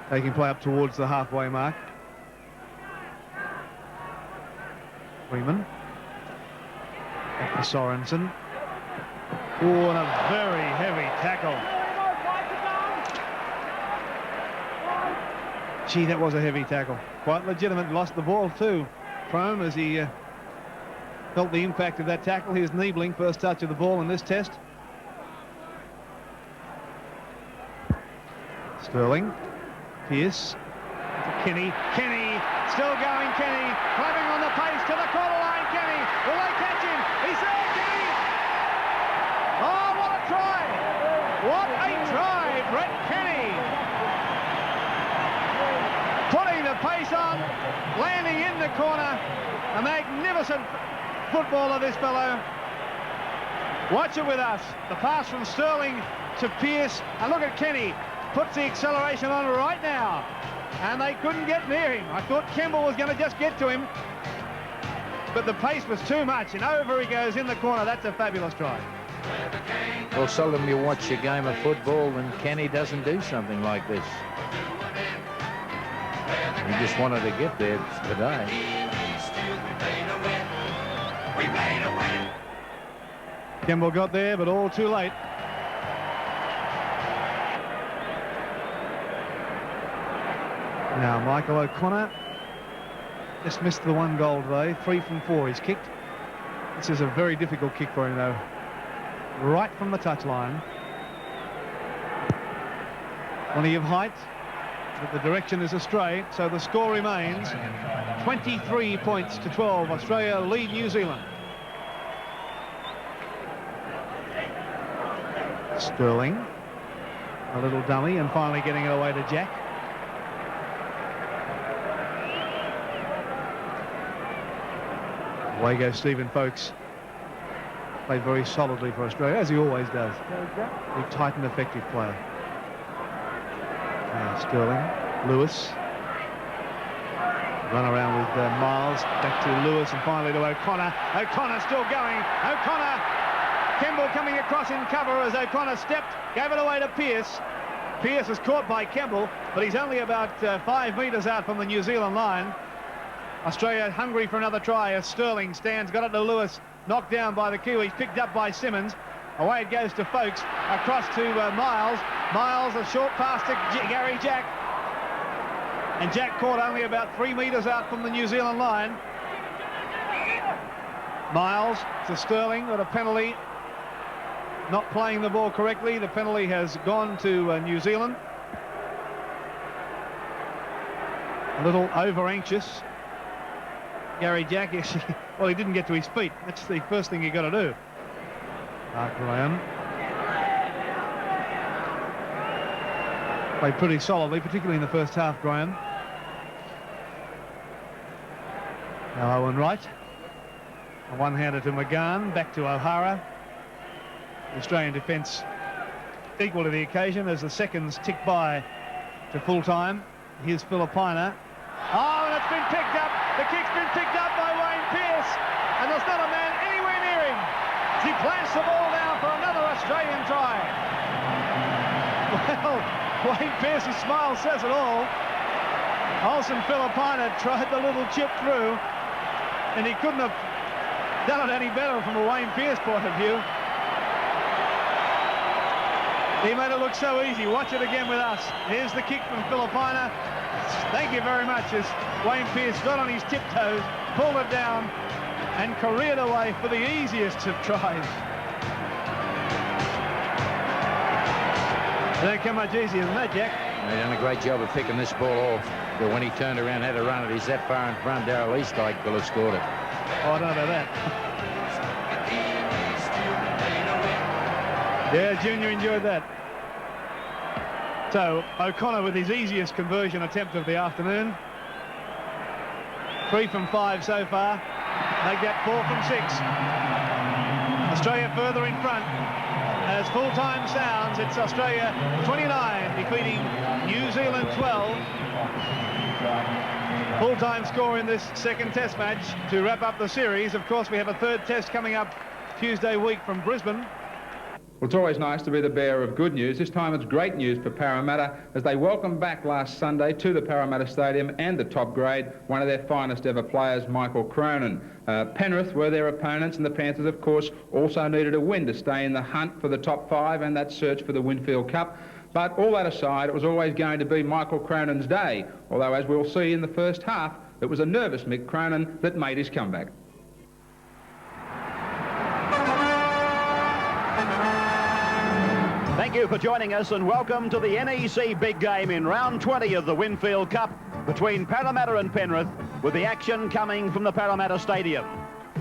taking play up towards the halfway mark. Freeman. Back to Sorensen. Oh, and a very heavy tackle. Gee, that was a heavy tackle. Quite legitimate. Lost the ball too. Prone as he felt the impact of that tackle. Here's Niebling, first touch of the ball in this test. Sterling. Pearce. Kenny. Kenny. Still going, Kenny. Clapping on the pace to the quarter line, Kenny. Will they catch him? He's there, Kenny. Oh, what a try. What a try, Brett Kenny. Putting the pace on, landing in the corner. A magnificent footballer, this fellow. Watch it with us. The pass from Sterling to Pearce. And look at Kenny. Puts the acceleration on right now. And they couldn't get near him. I thought Kemble was going to just get to him. But the pace was too much. And over he goes in the corner. That's a fabulous try. Well, seldom you watch a game of football when Kenny doesn't do something like this. He just wanted to get there today. Kemble got there, but all too late. Now Michael O'Connor just missed the 1 goal today. 3 from 4 he's kicked. This is a very difficult kick for him though. Right from the touchline. Plenty of height, but the direction is astray, so the score remains 23 points to 12. Australia lead New Zealand. Sterling, a little dummy, and finally getting it away to Jack. Away goes Stephen Folkes. Played very solidly for Australia, as he always does. A tight and effective player. Sterling, Lewis. Run around with Miles, back to Lewis, and finally to O'Connor. O'Connor still going. O'Connor. Kemble coming across in cover as O'Connor stepped, gave it away to Pearce. Pearce is caught by Kemble, but he's only about 5 metres out from the New Zealand line. Australia hungry for another try as Sterling stands, got it to Lewis, knocked down by the Kiwis, picked up by Simmons. Away it goes to Folkes, across to Miles. Miles, a short pass to Gary Jack. And Jack caught only about 3 metres out from the New Zealand line. Miles to Sterling with a penalty. Not playing the ball correctly. The penalty has gone to New Zealand. A little over-anxious. Gary Jack, well, he didn't get to his feet. That's the first thing you got to do. Graham. Played pretty solidly, particularly in the first half, Graham. Now Owen Wright. A one-hander to McGahn, back to O'Hara. The Australian defence equal to the occasion as the seconds tick by to full-time. Here's Filipina. Oh, and it's been picked up. The kick's been picked up by Wayne Pearce, and there's not a man anywhere near him. As he plants the ball down for another Australian try. Well, Wayne Pearce's smile says it all. Olsen Filipina tried the little chip through, and he couldn't have done it any better from a Wayne Pearce point of view. He made it look so easy. Watch it again with us. Here's the kick from Filipina. Thank you very much as Wayne Pearce got on his tiptoes, pulled it down, and careered away for the easiest of tries. It don't come much easier than that, Jack. He done a great job of picking this ball off. But when he turned around, had to run it, he's that far in front, Darryl Eastlake could have scored it. Oh, I don't know about that. Yeah, Junior enjoyed that. So, O'Connor with his easiest conversion attempt of the afternoon. 3 from 5 so far. Make that 4 from 6. Australia further in front. As full-time sounds, it's Australia 29 defeating New Zealand 12. Full-time score in this second test match to wrap up the series. Of course, we have a third test coming up Tuesday week from Brisbane. Well, it's always nice to be the bearer of good news. This time it's great news for Parramatta as they welcome back last Sunday to the Parramatta Stadium and the top grade one of their finest ever players, Michael Cronin. Penrith were their opponents, and the Panthers, of course, also needed a win to stay in the hunt for the top 5 and that search for the Winfield Cup. But all that aside, it was always going to be Michael Cronin's day, although as we'll see in the first half, it was a nervous Mick Cronin that made his comeback. Thank you for joining us and welcome to the NEC big game in round 20 of the Winfield Cup between Parramatta and Penrith, with the action coming from the Parramatta Stadium.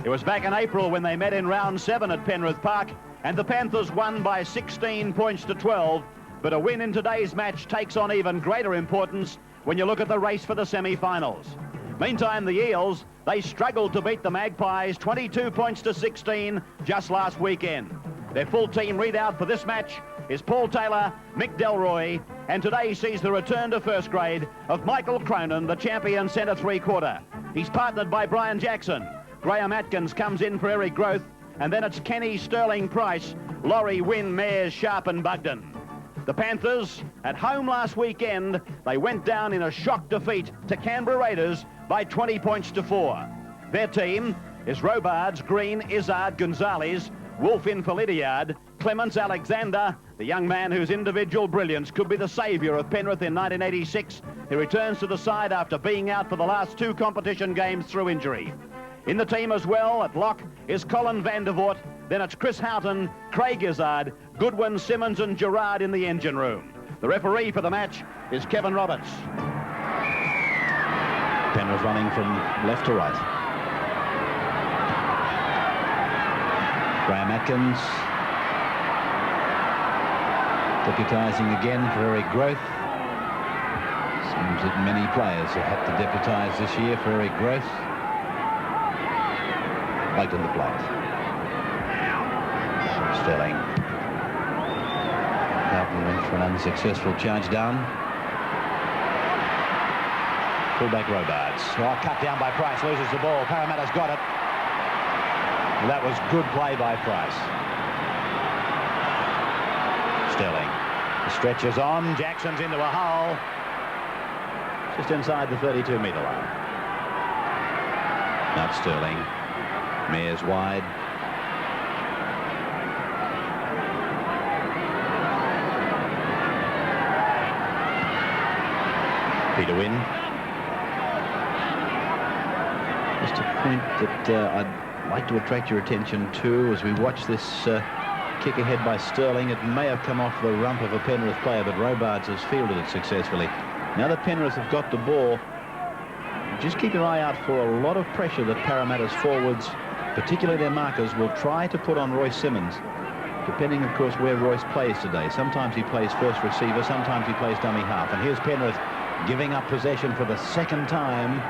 It was back in April when they met in round 7 at Penrith Park, and the Panthers won by 16 points to 12, but a win in today's match takes on even greater importance when you look at the race for the semi-finals. Meantime, the Eels, they struggled to beat the Magpies 22 points to 16 just last weekend. Their full team readout for this match is Paul Taylor, Mick Delroy, and today sees the return to first grade of Michael Cronin, the champion centre three-quarter. He's partnered by Brian Jackson. Graham Atkins comes in for Eric Growth, and then it's Kenny, Sterling, Price, Laurie, Wynn, Mayers, Sharp and Bugden. The Panthers, at home last weekend, they went down in a shock defeat to Canberra Raiders by 20 points to 4. Their team is Robards, Green, Izzard, Gonzalez, Wolf in Felidiard, Clements, Alexander, the young man whose individual brilliance could be the saviour of Penrith in 1986. He returns to the side after being out for the last 2 competition games through injury. In the team as well, at lock, is Colin van der Voort. Then it's Chris Houghton, Craig Izzard, Goodwin, Simmons and Gerard in the engine room. The referee for the match is Kevin Roberts. Penrith running from left to right. Graham Atkins deputising again for Eric Growth. Seems that many players have had to deputise this year for Eric Growth. Right in the plate. Sterling. Houghton went for an unsuccessful charge down. Fullback Robards. Oh, cut down by Price, loses the ball. Parramatta's got it. That was good play by Price. Sterling. The stretch is on. Jackson's into a hole. Just inside the 32-metre line. Now it's Sterling. Mayers wide. Peter Wynn. Just a point that I'd like to attract your attention to as we watch this kick ahead by Sterling. It may have come off the rump of a Penrith player, but Robards has fielded it successfully. Now that Penrith have got the ball, just keep your eye out for a lot of pressure that Parramatta's forwards, particularly their markers, will try to put on Royce Simmons, depending, of course, where Royce plays today. Sometimes he plays first receiver, sometimes he plays dummy half. And here's Penrith giving up possession for the second time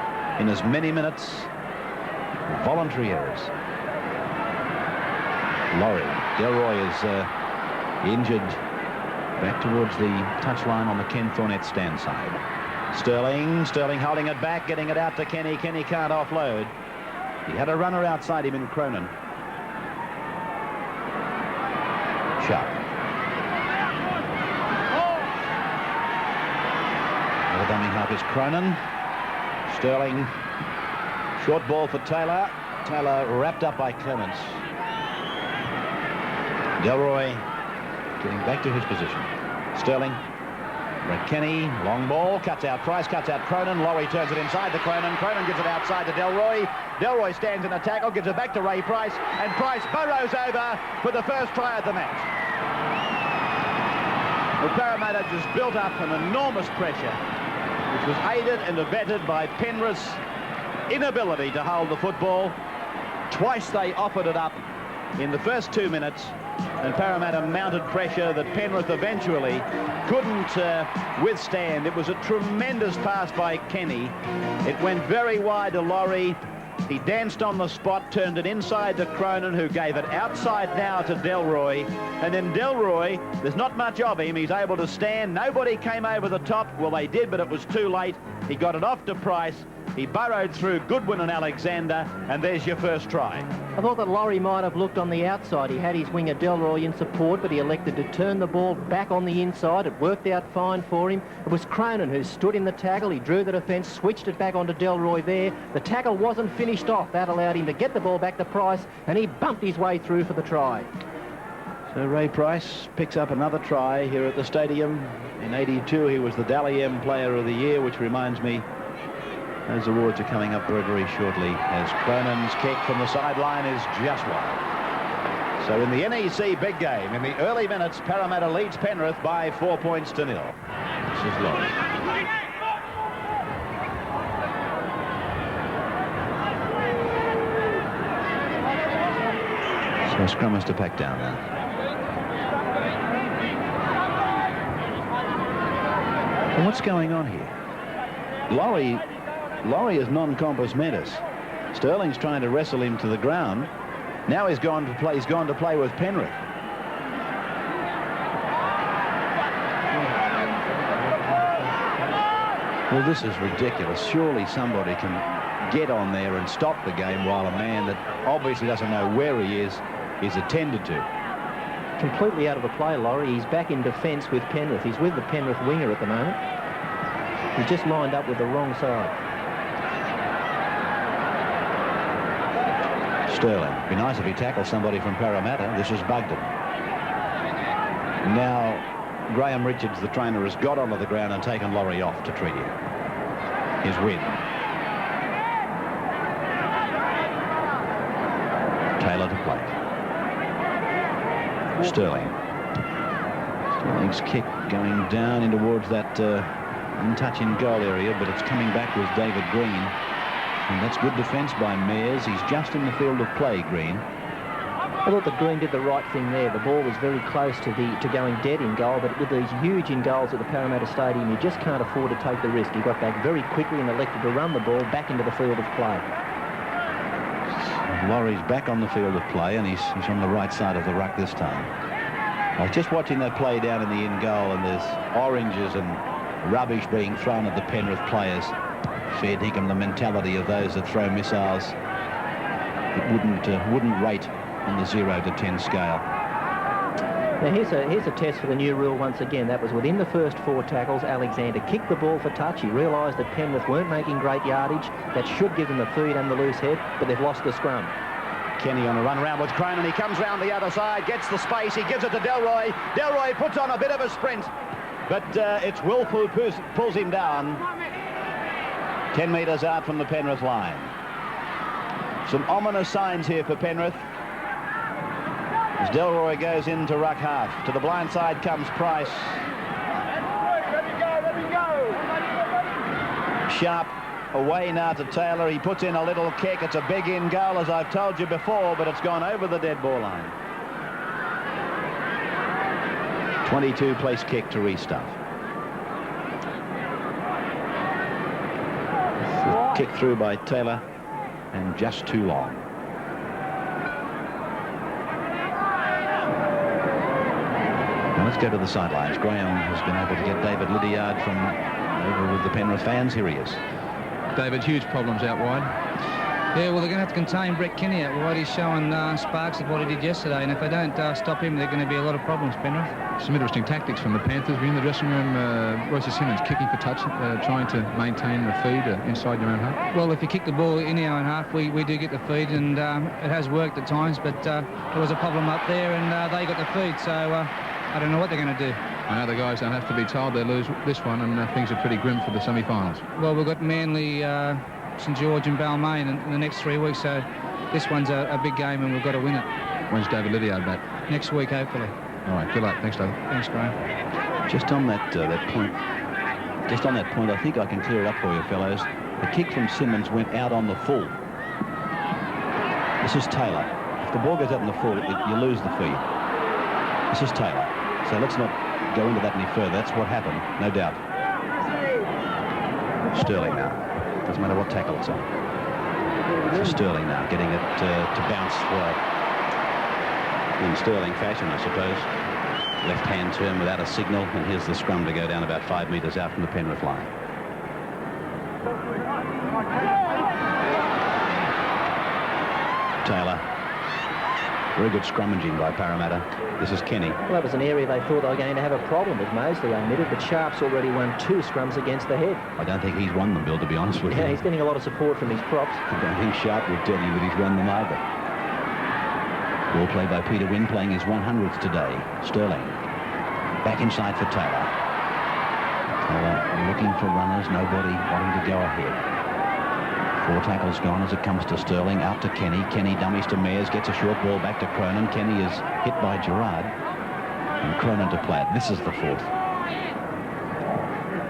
in as many minutes. Voluntary errors. Laurie. Delroy is injured back towards the touchline on the Ken Thornett stand side. Sterling holding it back, getting it out to Kenny. Kenny can't offload. He had a runner outside him in Cronin. Sharp. The dummy half is Cronin. Sterling. Short ball for Taylor. Taylor wrapped up by Clements. Delroy getting back to his position. Sterling. Brett Kenny. Long ball. Cuts out Price. Cuts out Cronin. Laurie turns it inside to Cronin. Cronin gives it outside to Delroy. Delroy stands in a tackle. Gives it back to Ray Price. And Price burrows over for the first try of the match. Well, Parramatta just built up an enormous pressure, which was aided and abetted by Penrith's inability to hold the football. Twice they offered it up in the first 2 minutes, and Parramatta mounted pressure that Penrith eventually couldn't withstand. It was a tremendous pass by Kenny. It went very wide to Laurie. He danced on the spot, turned it inside to Cronin, who gave it outside now to Delroy. And then Delroy, there's not much of him. He's able to stand. Nobody came over the top. Well, they did, but it was too late. He got it off to Price. He burrowed through Goodwin and Alexander, and there's your first try. I thought that Laurie might have looked on the outside. He had his winger Delroy in support, but he elected to turn the ball back on the inside. It worked out fine for him. It was Cronin who stood in the tackle. He drew the defence, switched it back onto Delroy there. The tackle wasn't finished off. That allowed him to get the ball back to Price, and he bumped his way through for the try. So Ray Price picks up another try here at the stadium. In '82, he was the Dally M Player of the Year, which reminds me those awards are coming up very, very shortly, as Cronin's kick from the sideline is just wide. So in the NEC big game, in the early minutes, Parramatta leads Penrith by 4 points to 0. This is Laurie. So scrum has to pack down now. And what's going on here? Laurie is non-compos mentis. Sterling's trying to wrestle him to the ground. Now he's gone to play. He's gone to play with Penrith. Well, this is ridiculous. Surely somebody can get on there and stop the game while a man that obviously doesn't know where he is attended to. Completely out of the play, Laurie. He's back in defence with Penrith. He's with the Penrith winger at the moment. He just lined up with the wrong side. Sterling. Be nice if he tackled somebody from Parramatta. This has bugged him. Now, Graham Richards, the trainer, has got onto the ground and taken Laurie off to treat him. His win. Taylor to play. Sterling's kick going down in towards that touch in goal area, but it's coming back with David Green, and that's good defence by Mears. He's just in the field of play, Green. I thought that Green did the right thing there. The ball was very close to going dead in goal, but with these huge in goals at the Parramatta Stadium, you just can't afford to take the risk. He got back very quickly and elected to run the ball back into the field of play. Laurie's back on the field of play, and he's on the right side of the ruck this time. I was just watching that play down in the in goal, and there's oranges and rubbish being thrown at the Penrith players. Fair dinkum, the mentality of those that throw missiles. It wouldn't rate on the 0 to 10 scale. Now here's a test for the new rule once again. That was within the first 4 tackles. Alexander kicked the ball for touch. He realised that Penrith weren't making great yardage. That should give them the feed and the loose head, but they've lost the scrum. Kenny on a run around with Cronin. He comes round the other side, gets the space. He gives it to Delroy. Delroy puts on a bit of a sprint, but it's Wilf who pulls him down 10 metres out from the Penrith line. Some ominous signs here for Penrith. As Delroy goes into ruck half. To the blind side comes Price. Sharp away now to Taylor. He puts in a little kick. It's a big in goal, as I've told you before, but it's gone over the dead ball line. 22 place kick to Restuff. Kick through by Taylor, and just too long. Now let's go to the sidelines. Graham has been able to get David Lydiard from over with the Penrith fans. Here he is. David, huge problems out wide. Yeah, well, they're going to have to contain Brett Kenny out wide. He's showing sparks of what he did yesterday, and if they don't stop him, they're going to be a lot of problems, Penrith. Some interesting tactics from the Panthers. We're in the dressing room. Royce Simmons kicking for touch, trying to maintain the feed inside your own half. Well, if you kick the ball in our own half, we do get the feed, and it has worked at times, but there was a problem up there, and they got the feed, so I don't know what they're going to do. I know the guys don't have to be told they lose this one, and things are pretty grim for the semi-finals. Well, we've got Manly, St George and Balmain in the next 3 weeks, so this one's a big game and we've got to win it. When's David Lydiard back? Next week, hopefully. All right, good luck. Thanks, David. Thanks, Graham. Just on that point, I think I can clear it up for you, fellows. The kick from Simmons went out on the full. This is Taylor. If the ball goes out on the full, you lose the feed. This is Taylor. So let's not go into that any further. That's what happened, no doubt. Sterling now. Doesn't matter what tackle it's on. This is Sterling now, getting it to bounce in Sterling fashion, I suppose. Left-hand turn without a signal, and here's the scrum to go down about 5 metres out from the Penrith line. Taylor. Very good scrummaging by Parramatta. This is Kenny. Well, that was an area they thought they were going to have a problem with, Mosley admitted, but Sharp's already won 2 scrums against the head. I don't think he's won them, Bill, to be honest with you. Yeah, he's getting a lot of support from his props. I don't think Sharp will tell you that he's won them either. Ball play by Peter Wynn, playing his 100th today. Sterling. Back inside for Taylor. Taylor looking for runners, nobody wanting to go ahead. 4 tackles gone as it comes to Sterling. Out to Kenny. Kenny dummies to Mears. Gets a short ball back to Cronin. Kenny is hit by Gerard. And Cronin to play it. This is the 4th.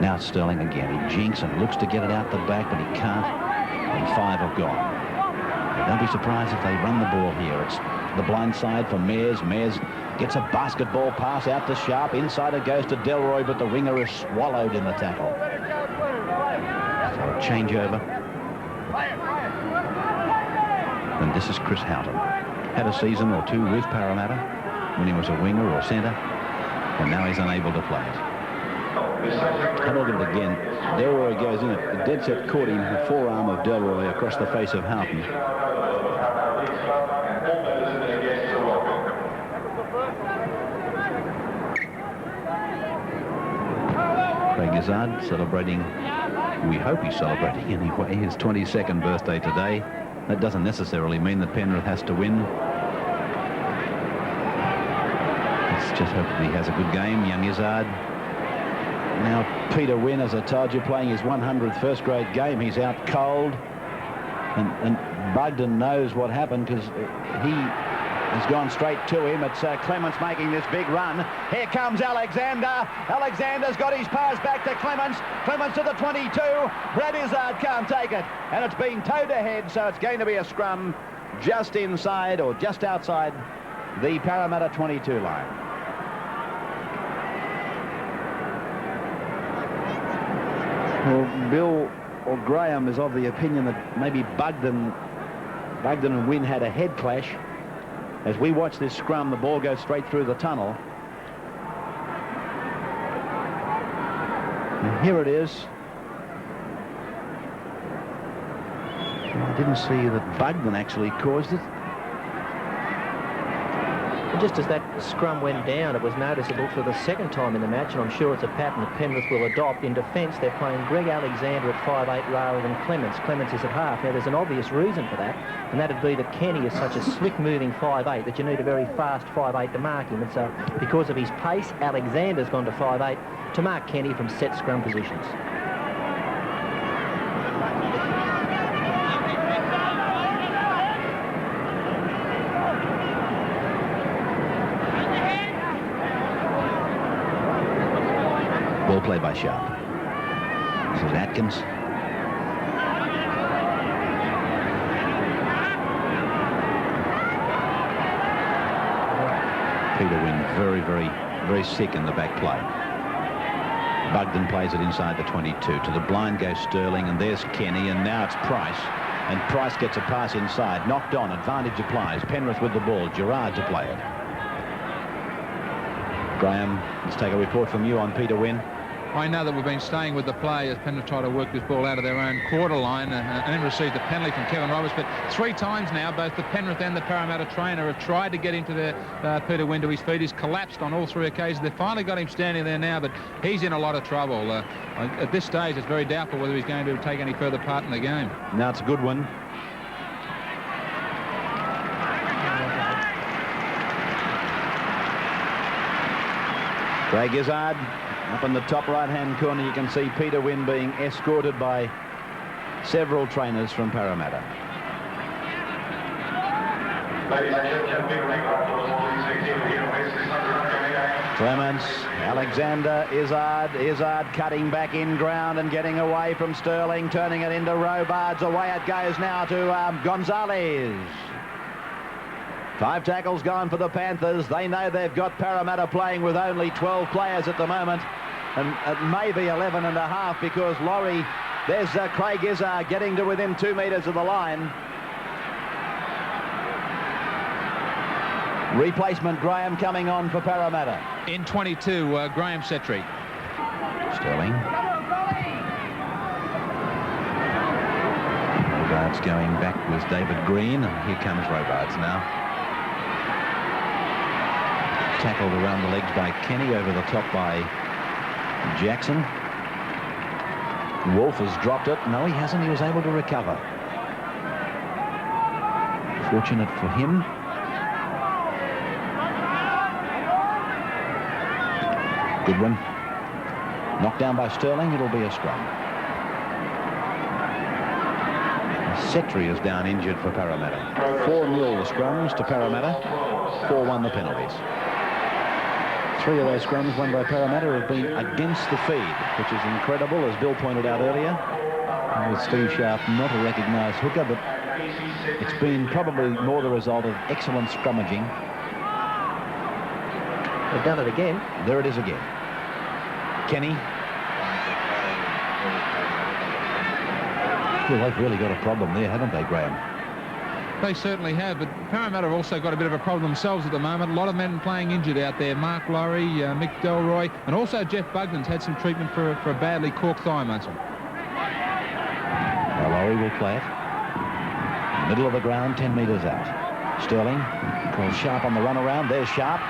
Now it's Sterling again. He jinks and looks to get it out the back, but he can't. And 5 have gone. But don't be surprised if they run the ball here. It's the blind side for Mears. Mears gets a basketball pass out to Sharp. Inside it goes to Delroy, but the winger is swallowed in the tackle. So a changeover. And this is Chris Houghton. Had a season or 2 with Parramatta when he was a winger or centre, and now he's unable to play it. Huddled again. Delroy goes in. The dead set caught him. The forearm of Delroy across the face of Houghton. Craig Izzard celebrating. We hope he's celebrating anyway, his 22nd birthday today. That doesn't necessarily mean that Penrith has to win. Let's just hope that he has a good game, young Izzard. Now Peter Wynn, as I told you, playing his 100th first-grade game. He's out cold. And Bugden knows what happened because he has gone straight to him. It's Clements making this big run. Here comes Alexander. Alexander's got his pass back to Clements. Clements to the 22. Brad Izzard can't take it. And it's been towed ahead, so it's going to be a scrum just inside or just outside the Parramatta 22 line. Well, Bill or Graham is of the opinion that maybe Bugden and Wynn had a head clash. As we watch this scrum, the ball goes straight through the tunnel. And here it is. I didn't see that Bugden actually caused it. Just as that scrum went down, it was noticeable for the 2nd time in the match, and I'm sure it's a pattern that Penrith will adopt. In defence, they're playing Greg Alexander at 5'8" rather than Clements. Clements is at half. Now, there's an obvious reason for that, and that'd be that Kenny is such a slick-moving 5'8" that you need a very fast 5'8" to mark him. And so, because of his pace, Alexander's gone to 5'8" to mark Kenny from set scrum positions. Ball play by Sharp. This is Atkins. Peter Wynn very sick in the back play. Bugden plays it inside the 22. To the blind goes Sterling, and there's Kenny, and now it's Price. And Price gets a pass inside. Knocked on. Advantage applies. Penrith with the ball. Gerard to play it. Graham, let's take a report from you on Peter Wynn. I know that we've been staying with the play as Penrith try to work this ball out of their own quarter line and then received a penalty from Kevin Roberts. But 3 times now, both the Penrith and the Parramatta trainer have tried to get into Peter Wynn to his feet. He's collapsed on all 3 occasions. They've finally got him standing there now, but he's in a lot of trouble. At this stage, it's very doubtful whether he's going to take any further part in the game. Now it's a good one. Craig Izzard. Up in the top right-hand corner, you can see Peter Wynn being escorted by several trainers from Parramatta. Clements, Alexander, Izzard cutting back in ground and getting away from Sterling, turning it into Robards. Away it goes now to Gonzalez. 5 tackles gone for the Panthers. They know they've got Parramatta playing with only 12 players at the moment. And it may be 11 and a half because Laurie, there's Craig Izzard getting to within 2 metres of the line. Replacement Graham coming on for Parramatta. In 22, Graham Setry. Sterling. Robards going back with David Green, and here comes Robards now. Tackled around the legs by Kenny, over the top by Jackson. Wolf has dropped it. No, he hasn't. He was able to recover. Fortunate for him. Good one. Knocked down by Sterling. It'll be a scrum. Setri is down injured for Parramatta. 4-0 the scrums to Parramatta. 4-1 the penalties. 3 of those scrums won by Parramatta have been against the feed, which is incredible, as Bill pointed out earlier. And with Steve Sharp not a recognised hooker, but it's been probably more the result of excellent scrummaging. They've done it again. There it is again. Kenny. Well, they've really got a problem there, haven't they, Graham? They certainly have, but Parramatta have also got a bit of a problem themselves at the moment. A lot of men playing injured out there. Mark Laurie, Mick Delroy, and also Jeff Bugden's had some treatment for a badly corked thigh muscle. Now Laurie will play it. Middle of the ground, 10 metres out. Sterling calls Sharp on the run around. There's Sharp.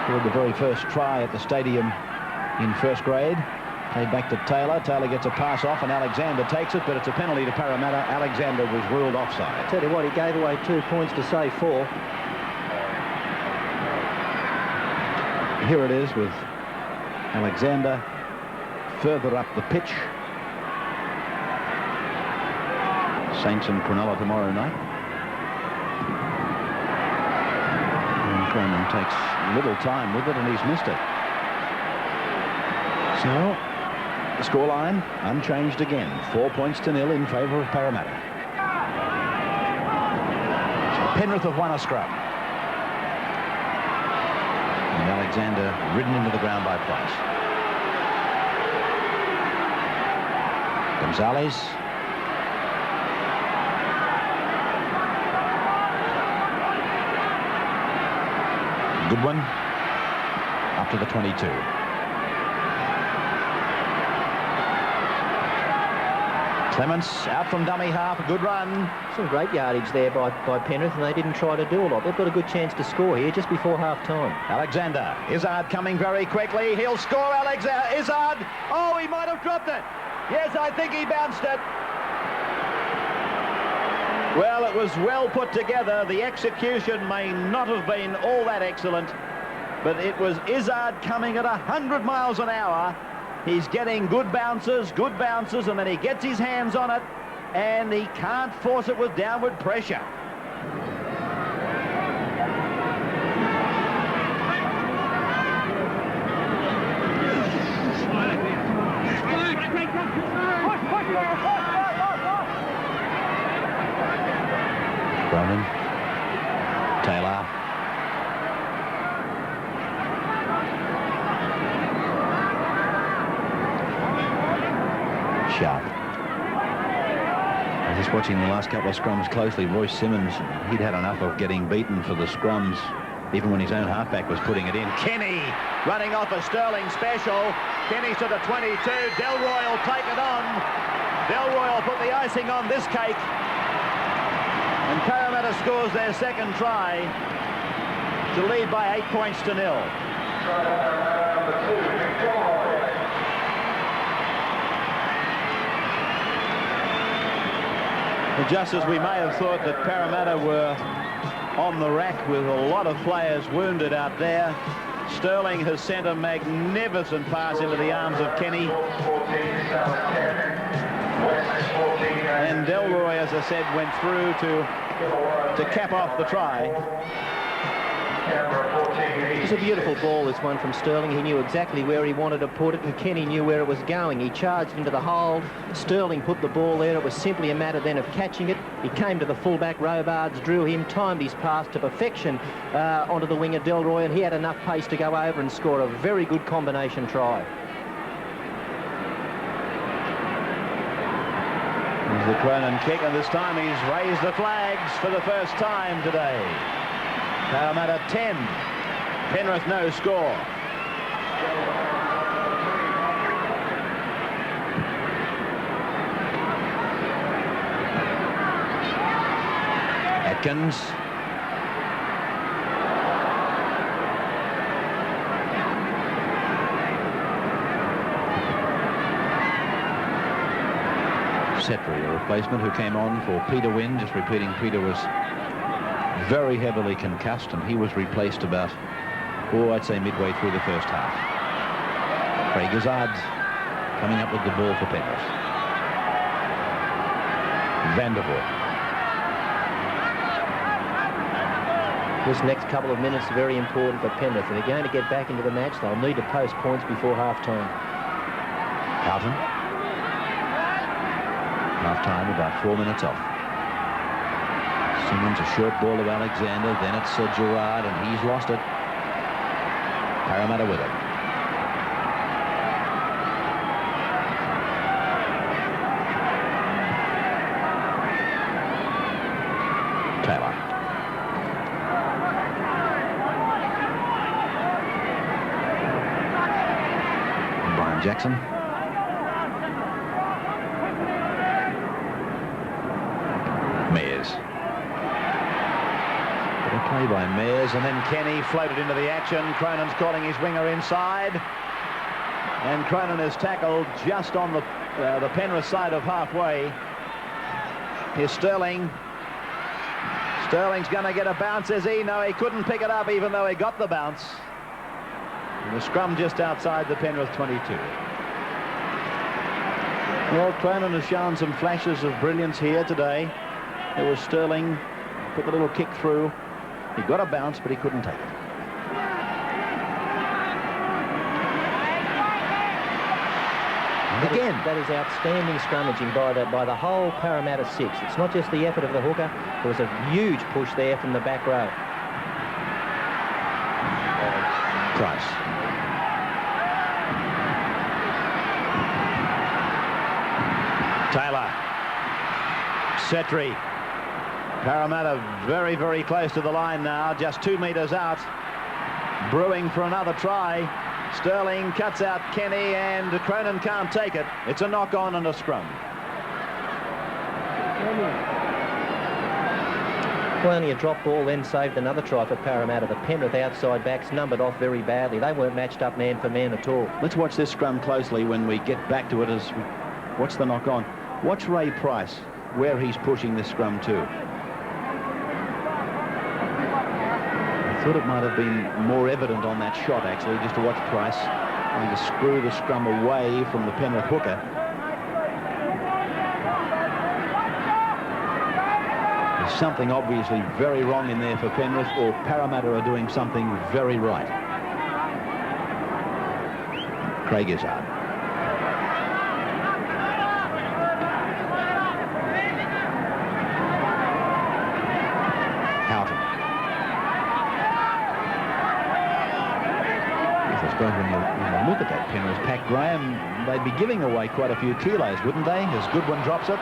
Scored the very first try at the stadium in first grade. Played back to Taylor. Taylor gets a pass off and Alexander takes it, but it's a penalty to Parramatta. Alexander was ruled offside. Tell you what, he gave away 2 points to save 4. Here it is with Alexander further up the pitch. Saints and Cronulla tomorrow night. And Cronin takes little time with it and he's missed it. So the scoreline unchanged again. 4 points to 0 in favour of Parramatta. So Penrith have won a scrum. And Alexander ridden into the ground by Price. Gonzalez. Good one. Up to the 22. Clements out from dummy half, a good run. Some great yardage there by Penrith, and they didn't try to do a lot. They've got a good chance to score here just before half-time. Alexander, Izzard coming very quickly. He'll score, Alexander. Izzard, oh, he might have dropped it. Yes, I think he bounced it. Well, it was well put together. The execution may not have been all that excellent, but it was Izzard coming at 100 miles an hour. He's getting good bounces, and then he gets his hands on it, and he can't force it with downward pressure. Cronin. Taylor. Sharp. I was just watching the last couple of scrums closely. Royce Simmons, he'd had enough of getting beaten for the scrums, even when his own halfback was putting it in. Kenny running off a Sterling special. Kenny's to the 22. Delroy will take it on. Delroy will put the icing on this cake. And Parramatta scores their second try to lead by 8 points to 0. Just as we may have thought that Parramatta were on the rack with a lot of players wounded out there, Sterling has sent a magnificent pass into the arms of Kenny. And Delroy, as I said, went through to cap off the try. It was a beautiful ball, this one from Sterling. He knew exactly where he wanted to put it, and Kenny knew where it was going. He charged into the hold. Sterling put the ball there. It was simply a matter then of catching it. He came to the fullback. Robards drew him, timed his pass to perfection onto the winger Delroy, and he had enough pace to go over and score a very good combination try. There's the Cronin kick, and this time he's raised the flags for the first time today. Parramatta 10, Penrith no score. Atkins. Setri, a replacement who came on for Peter Wynn. Just repeating, Peter was very heavily concussed, and he was replaced about, I'd say midway through the first half. Craig Izzard coming up with the ball for Penrith. Vandervoort. This next couple of minutes are very important for Penrith. If they're going to get back into the match, they'll need to post points before half-time. Houghton. Half-time about 4 minutes off. Simmons, a short ball of Alexander, then it's Gerard, and he's lost it. Parramatta with it. Taylor. Brian Jackson. Mayers. Good play by Mayers, and then Kenny floated into the action. Cronin's calling his winger inside, and Cronin is tackled just on the Penrith side of halfway. Here's Sterling. Sterling's going to get a bounce, is he? No, he couldn't pick it up even though he got the bounce. And the scrum just outside the Penrith 22. Well, Cronin has shown some flashes of brilliance here today. There was Sterling, put the little kick through. He got a bounce, but he couldn't take it. Again. That is outstanding scrummaging by the whole Parramatta six. It's not just the effort of the hooker. There was a huge push there from the back row. Price. Taylor. Setri. Parramatta very, very close to the line now, just 2 metres out. Brewing for another try. Sterling cuts out Kenny, and Cronin can't take it. It's a knock-on and a scrum. Well, only a drop ball then saved another try for Parramatta. The Penrith outside backs numbered off very badly. They weren't matched up man for man at all. Let's watch this scrum closely when we get back to it. As we watch the knock-on. Watch Ray Price, where he's pushing this scrum to. I thought it might have been more evident on that shot, actually, just to watch Price trying to screw the scrum away from the Penrith hooker. There's something obviously very wrong in there for Penrith, or Parramatta are doing something very right. Craig Izzard. When you look at that Penrith pack, Graham, they'd be giving away quite a few kilos, wouldn't they, as Goodwin drops it?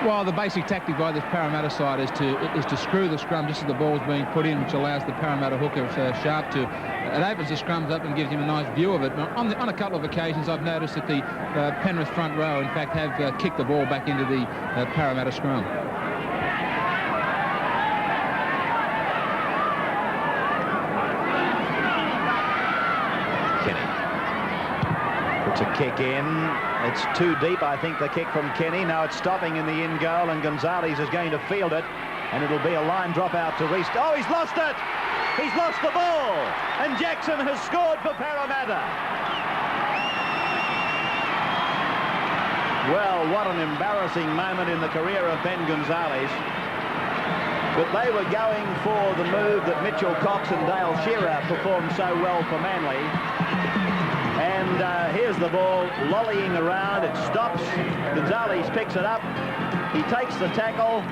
Well, the basic tactic by this Parramatta side is to screw the scrum just as the ball's being put in, which allows the Parramatta hooker Sharp to... It opens the scrums up and gives him a nice view of it. On a couple of occasions, I've noticed that the Penrith front row, in fact, have kicked the ball back into the Parramatta scrum. It's a kick in. It's too deep, I think, the kick from Kenny. Now it's stopping in the in goal, and Gonzalez is going to field it, and it'll be a line drop out to Reese. Oh, he's lost it! He's lost the ball, and Jackson has scored for Parramatta. Well, what an embarrassing moment in the career of Ben Gonzalez. But they were going for the move that Mitchell Cox and Dale Shearer performed so well for Manly. And here's the ball lollying around. It stops. Gonzalez picks it up. He takes the tackle,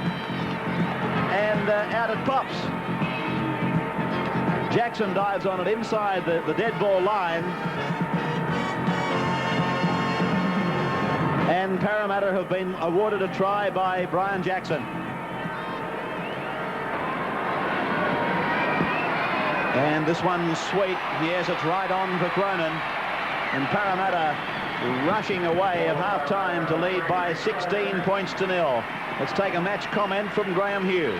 and out it pops. Jackson dives on it inside the dead ball line. And Parramatta have been awarded a try by Brian Jackson. And this one's sweet. Yes, it's right on for Cronin. And Parramatta rushing away at half-time to lead by 16 points to 0. Let's take a match comment from Graham Hughes.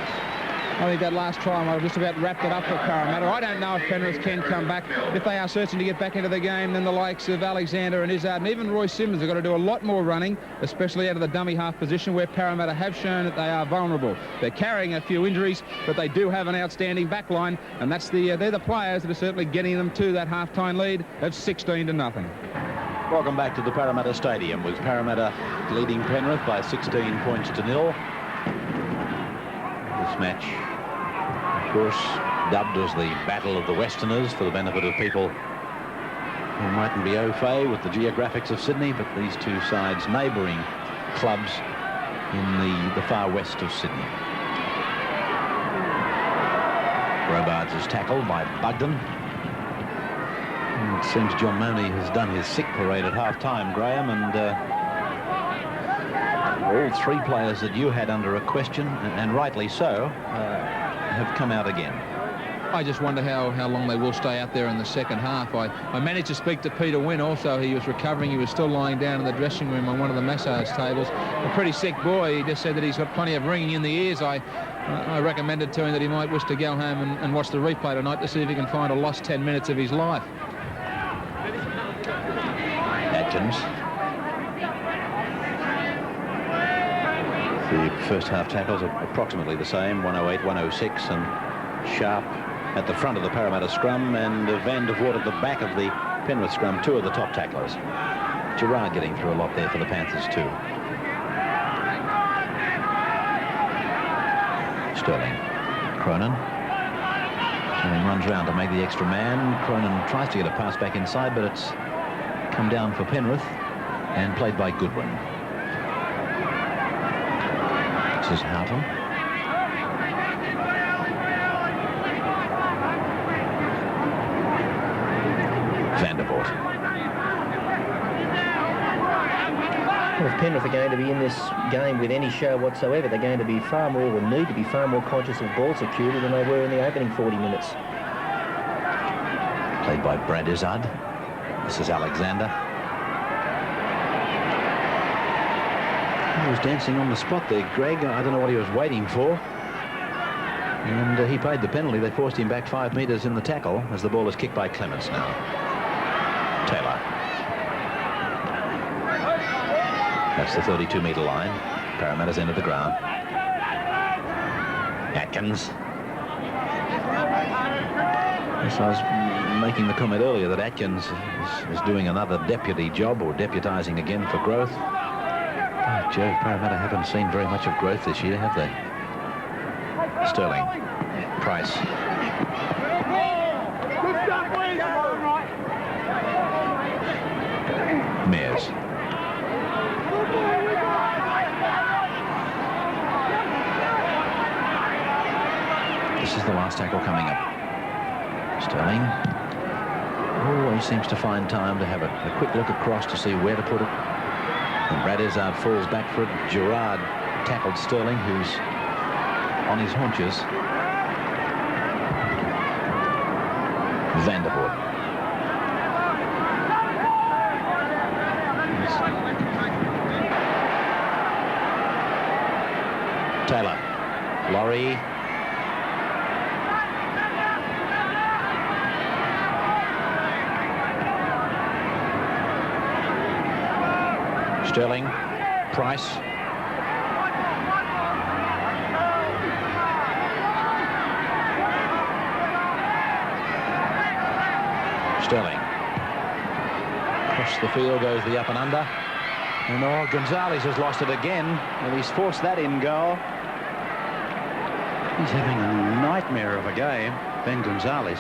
I think that last try might have just about wrapped it up for Parramatta. I don't know if Penrith can come back. If they are searching to get back into the game, then the likes of Alexander and Izzard and even Roy Simmons have got to do a lot more running, especially out of the dummy half position where Parramatta have shown that they are vulnerable. They're carrying a few injuries, but they do have an outstanding back line, and that's they're the players that are certainly getting them to that half-time lead of 16-0. Welcome back to the Parramatta Stadium, with Parramatta leading Penrith by 16 points to 0. This match, of course, dubbed as the Battle of the Westerners for the benefit of people who mightn't be au fait with the geographics of Sydney, but these two sides neighbouring clubs in the far west of Sydney. Robards is tackled by Bugden. It seems John Mooney has done his sick parade at half-time, Graham, and all three players that you had under a question, and rightly so, have come out again. I just wonder how long they will stay out there in the second half. I managed to speak to Peter Wynn also. He was recovering. He was still lying down in the dressing room on one of the massage tables. A pretty sick boy. He just said that he's got plenty of ringing in the ears. I recommended to him that he might wish to go home and watch the replay tonight to see if he can find a lost 10 minutes of his life. Atkins. The first half tackles are approximately the same, 108, 106, and Sharp at the front of the Parramatta scrum, and Van der Voort at the back of the Penrith scrum, two of the top tacklers. Gerard getting through a lot there for the Panthers too. Sterling. Cronin. Sterling runs round to make the extra man. Cronin tries to get a pass back inside, but it's come down for Penrith and played by Goodwin. This is Houghton. Van der Voort. Well, if Penrith are going to be in this game with any show whatsoever, they're going to be far more, or need to be far more conscious of ball security than they were in the opening 40 minutes. Played by Brad Izzard. This is Alexander. He was dancing on the spot there, Greg. I don't know what he was waiting for. And he paid the penalty. They forced him back 5 metres in the tackle as the ball is kicked by Clements now. Taylor. That's the 32-metre line. Parramatta's into the ground. Atkins. Yes, I was making the comment earlier that Atkins is doing another deputy job, or deputising again for growth. Oh, Joe, Parramatta haven't seen very much of growth this year, have they? Sterling. Price. Mears. This is the last tackle coming up. Sterling always seems to find time to have a quick look across to see where to put it. And Brad Izzard falls back for it. Gerard tackled Sterling, who's on his haunches. Van der Voort. Taylor. Laurie. Sterling. Price. Sterling. Across the field goes the up and under. And Gonzalez has lost it again, and he's forced that in goal. He's having a nightmare of a game, Ben Gonzalez.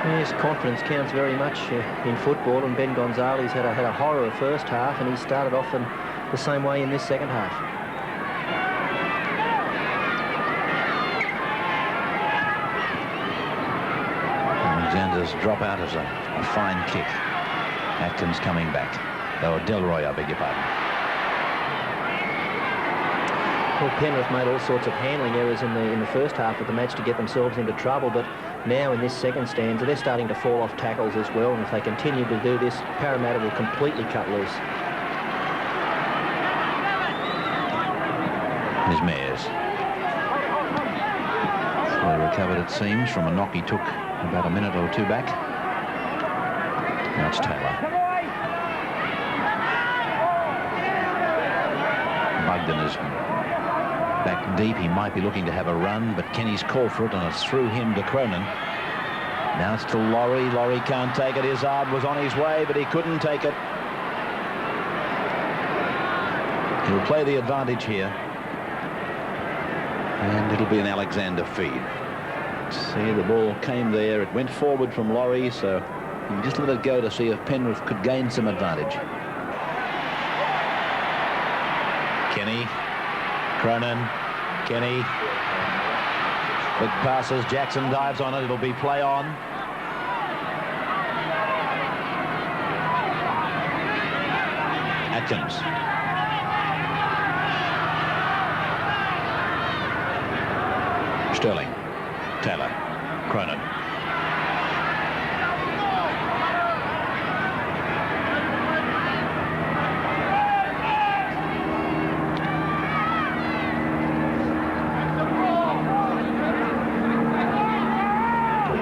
Yes, confidence counts very much in football, and Ben Gonzalez had a horror of first half, and he started off in the same way in this second half. Alexander's dropout is a fine kick. Atkins coming back. Oh, Delroy, I beg your pardon. Well, Penrith made all sorts of handling errors in the first half of the match to get themselves into trouble, but now in this second stanza, they're starting to fall off tackles as well, and if they continue to do this, Parramatta will completely cut loose. Here's Mears. Fully recovered, it seems, from a knock he took about a minute or two back. Now it's Taylor. Bugged in his back deep. He might be looking to have a run, but Kenny's called for it, and it's through him to Cronin. Now it's to Laurie. Laurie can't take it. Izzard was on his way, but he couldn't take it. He'll play the advantage here. And it'll be an Alexander feed. See, the ball came there. It went forward from Laurie, so he just let it go to see if Penrith could gain some advantage. Kenny. Cronin. Kenny. Quick passes. Jackson dives on it. It'll be play on. Atkins. Sterling. Taylor. Cronin.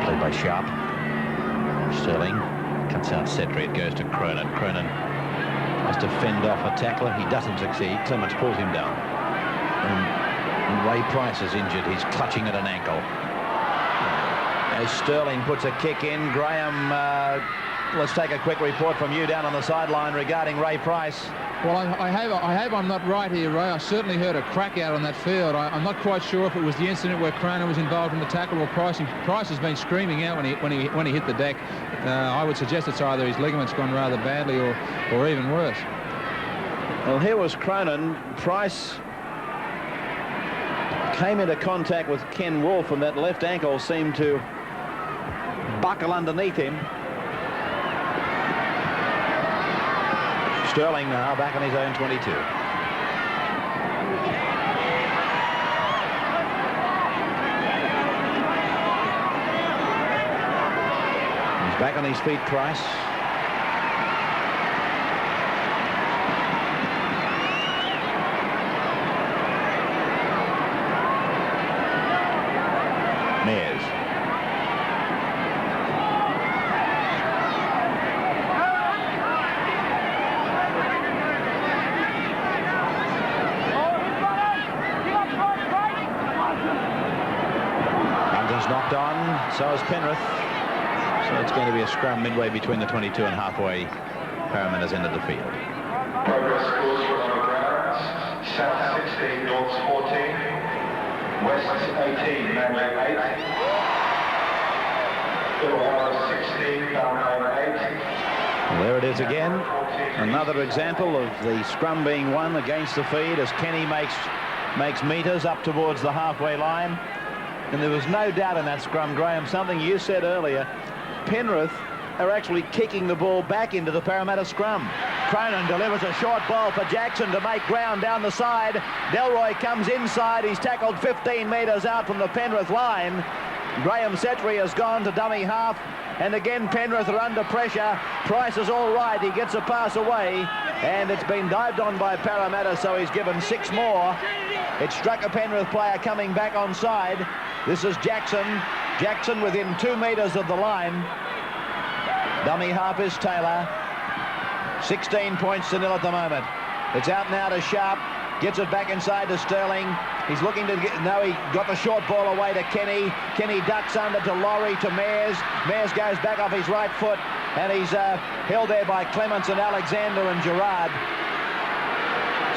Played by Sharp. Sterling cuts out Setri. It goes to Cronin. Cronin has to fend off a tackler. He doesn't succeed. Clements pulls him down. And Ray Price is injured. He's clutching at an ankle. As Sterling puts a kick in, Graham, let's take a quick report from you down on the sideline regarding Ray Price. Well, I hope I'm not right here, Ray. I certainly heard a crack out on that field. I'm not quite sure if it was the incident where Cronin was involved in the tackle or Price. Price has been screaming out when he hit the deck. I would suggest it's either his ligaments gone rather badly or even worse. Well, here was Cronin. Price came into contact with Ken Wolfe, and that left ankle seemed to buckle underneath him. Sterling now back on his own 22. He's back on his feet, Price. Mears. London's knocked on, so is Penrith. So it's going to be a scrum midway between the 22 and halfway. Parramatta's into the field. Progress scores on the ground. South 16, North 14. West 18, Manly 8. Illawarra 16, Balmain 8. Well, there it is again. Another example of the scrum being won against the feed as Kenny makes meters up towards the halfway line. And there was no doubt in that scrum, Graham, something you said earlier. Penrith are actually kicking the ball back into the Parramatta scrum. Cronin delivers a short ball for Jackson to make ground down the side. Delroy comes inside. He's tackled 15 metres out from the Penrith line. Graham Setri has gone to dummy half. And again, Penrith are under pressure. Price is all right. He gets a pass away. And it's been dived on by Parramatta, so he's given 6 more. It struck a Penrith player coming back onside. This is Jackson. Jackson within 2 metres of the line. Dummy half is Taylor. 16 points to 0 at the moment. It's out now to Sharp. Gets it back inside to Sterling. He's looking to get... No, he got the short ball away to Kenny. Kenny ducks under to Laurie, to Mears. Mears goes back off his right foot. And he's held there by Clements and Alexander and Gerard.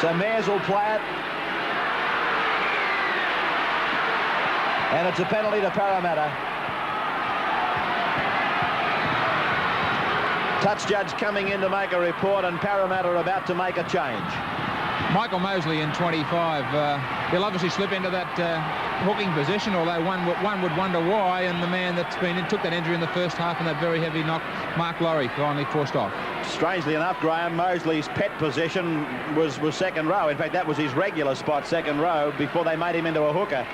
So Mears will play it. And it's a penalty to Parramatta. Touch judge coming in to make a report, and Parramatta are about to make a change. Michael Mosley in 25. He'll obviously slip into that hooking position, although one would wonder why. And the man that's took that injury in the first half and that very heavy knock, Mark Laurie, finally forced off. Strangely enough, Graham, Mosley's pet position was second row. In fact, that was his regular spot, second row, before they made him into a hooker.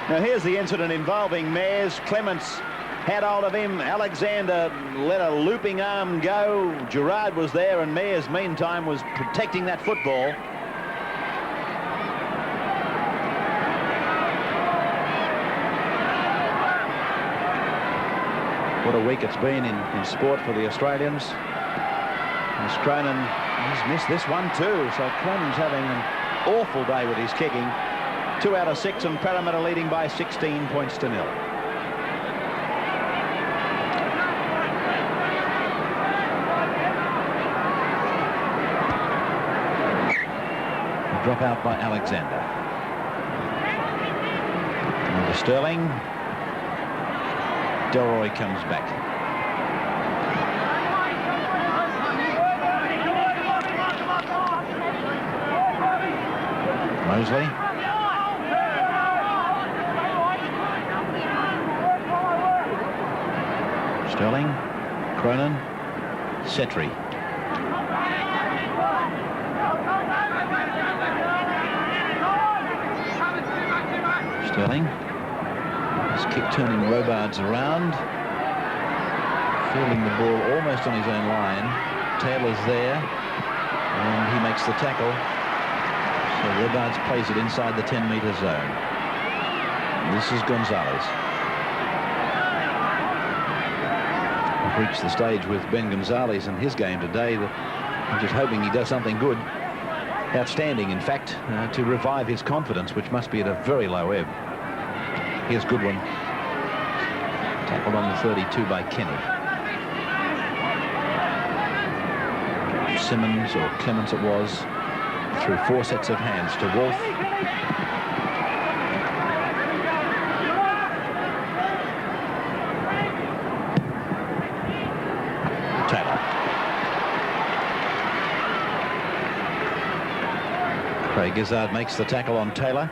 Now, here's the incident involving Mears. Clements had hold of him. Alexander let a looping arm go. Gerard was there, and Mears, meantime, was protecting that football. What a week it's been in sport for the Australians. As Cronin, he's missed this one too, so Cronin's having an awful day with his kicking. 2 out of 6, and Parramatta leading by 16 points to 0. Drop out by Alexander. And to Sterling. Delroy comes back. Mosley. Sterling. Cronin. Setri. Sterling. His kick turning Robards around. Fielding the ball almost on his own line. Taylor's there. And he makes the tackle. So Robards plays it inside the 10-metre zone. And this is Gonzalez. We've reached the stage with Ben Gonzalez and his game today that I'm just hoping he does something good. Outstanding, in fact, to revive his confidence, which must be at a very low ebb. Here's Goodwin. Tackled on the 32 by Kenny. Simmons, or Clements it was, through 4 sets of hands to Wolf. Taylor. Craig Izzard makes the tackle on Taylor.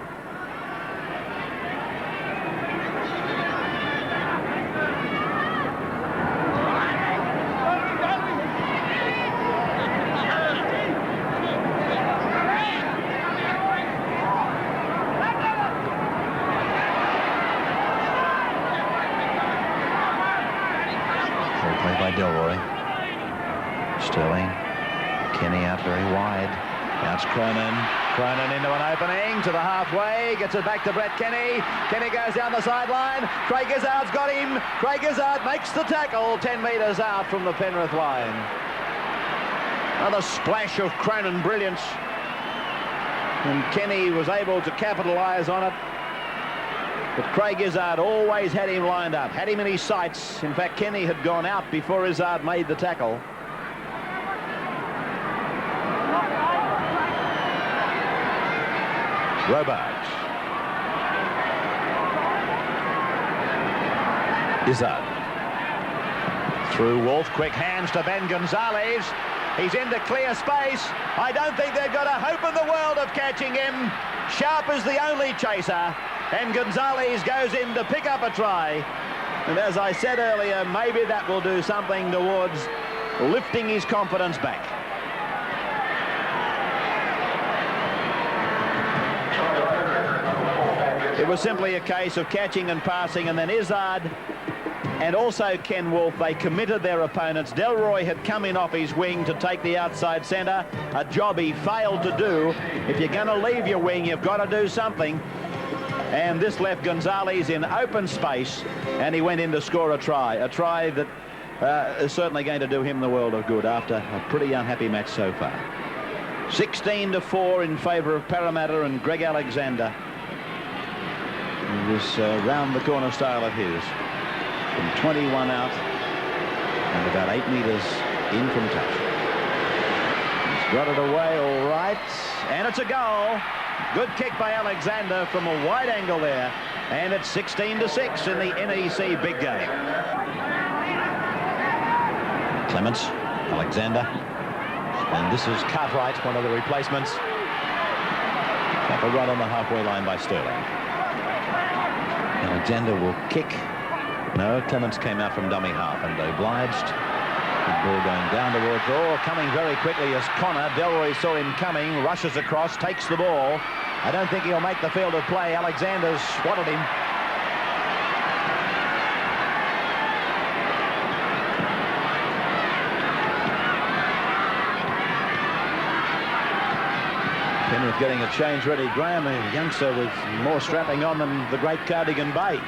By Delroy. Sterling. Kenny out very wide. Now it's Cronin. Cronin into an opening to the halfway. Gets it back to Brett Kenny. Kenny goes down the sideline. Craig Izzard's got him. Craig Izzard makes the tackle 10 metres out from the Penrith line. Another splash of Cronin brilliance. And Kenny was able to capitalise on it. But Craig Izzard always had him lined up, had him in his sights. In fact, Kenny had gone out before Izzard made the tackle. Robards. Izzard. Through Wolf, quick hands to Ben Gonzalez. He's into clear space. I don't think they've got a hope in the world of catching him. Sharp is the only chaser. And Gonzalez goes in to pick up a try. And as I said earlier, maybe that will do something towards lifting his confidence back. It was simply a case of catching and passing, and then Izzard and also Ken Wolf, they committed their opponents. Delroy had come in off his wing to take the outside centre, a job he failed to do. If you're going to leave your wing, you've got to do something. And this left Gonzalez in open space, and he went in to score a try that is certainly going to do him the world of good after a pretty unhappy match so far. 16-4 in favour of Parramatta and Greg Alexander. This round-the-corner style of his. From 21 out and about 8 metres in from touch. He's got it away all right, and it's a goal. Good kick by Alexander from a wide angle there, and it's 16-6 in the NEC big game. Clements, Alexander, and this is Cartwright, one of the replacements. Tackle right on the halfway line by Sterling. Alexander will kick. No, Clements came out from dummy half and obliged. The ball going down towards, coming very quickly as Connor. Delroy saw him coming, rushes across, takes the ball. I don't think he'll make the field of play. Alexander's swatted him. Penrith getting a change ready. Graham, a youngster with more strapping on than the great Cardigan Bay.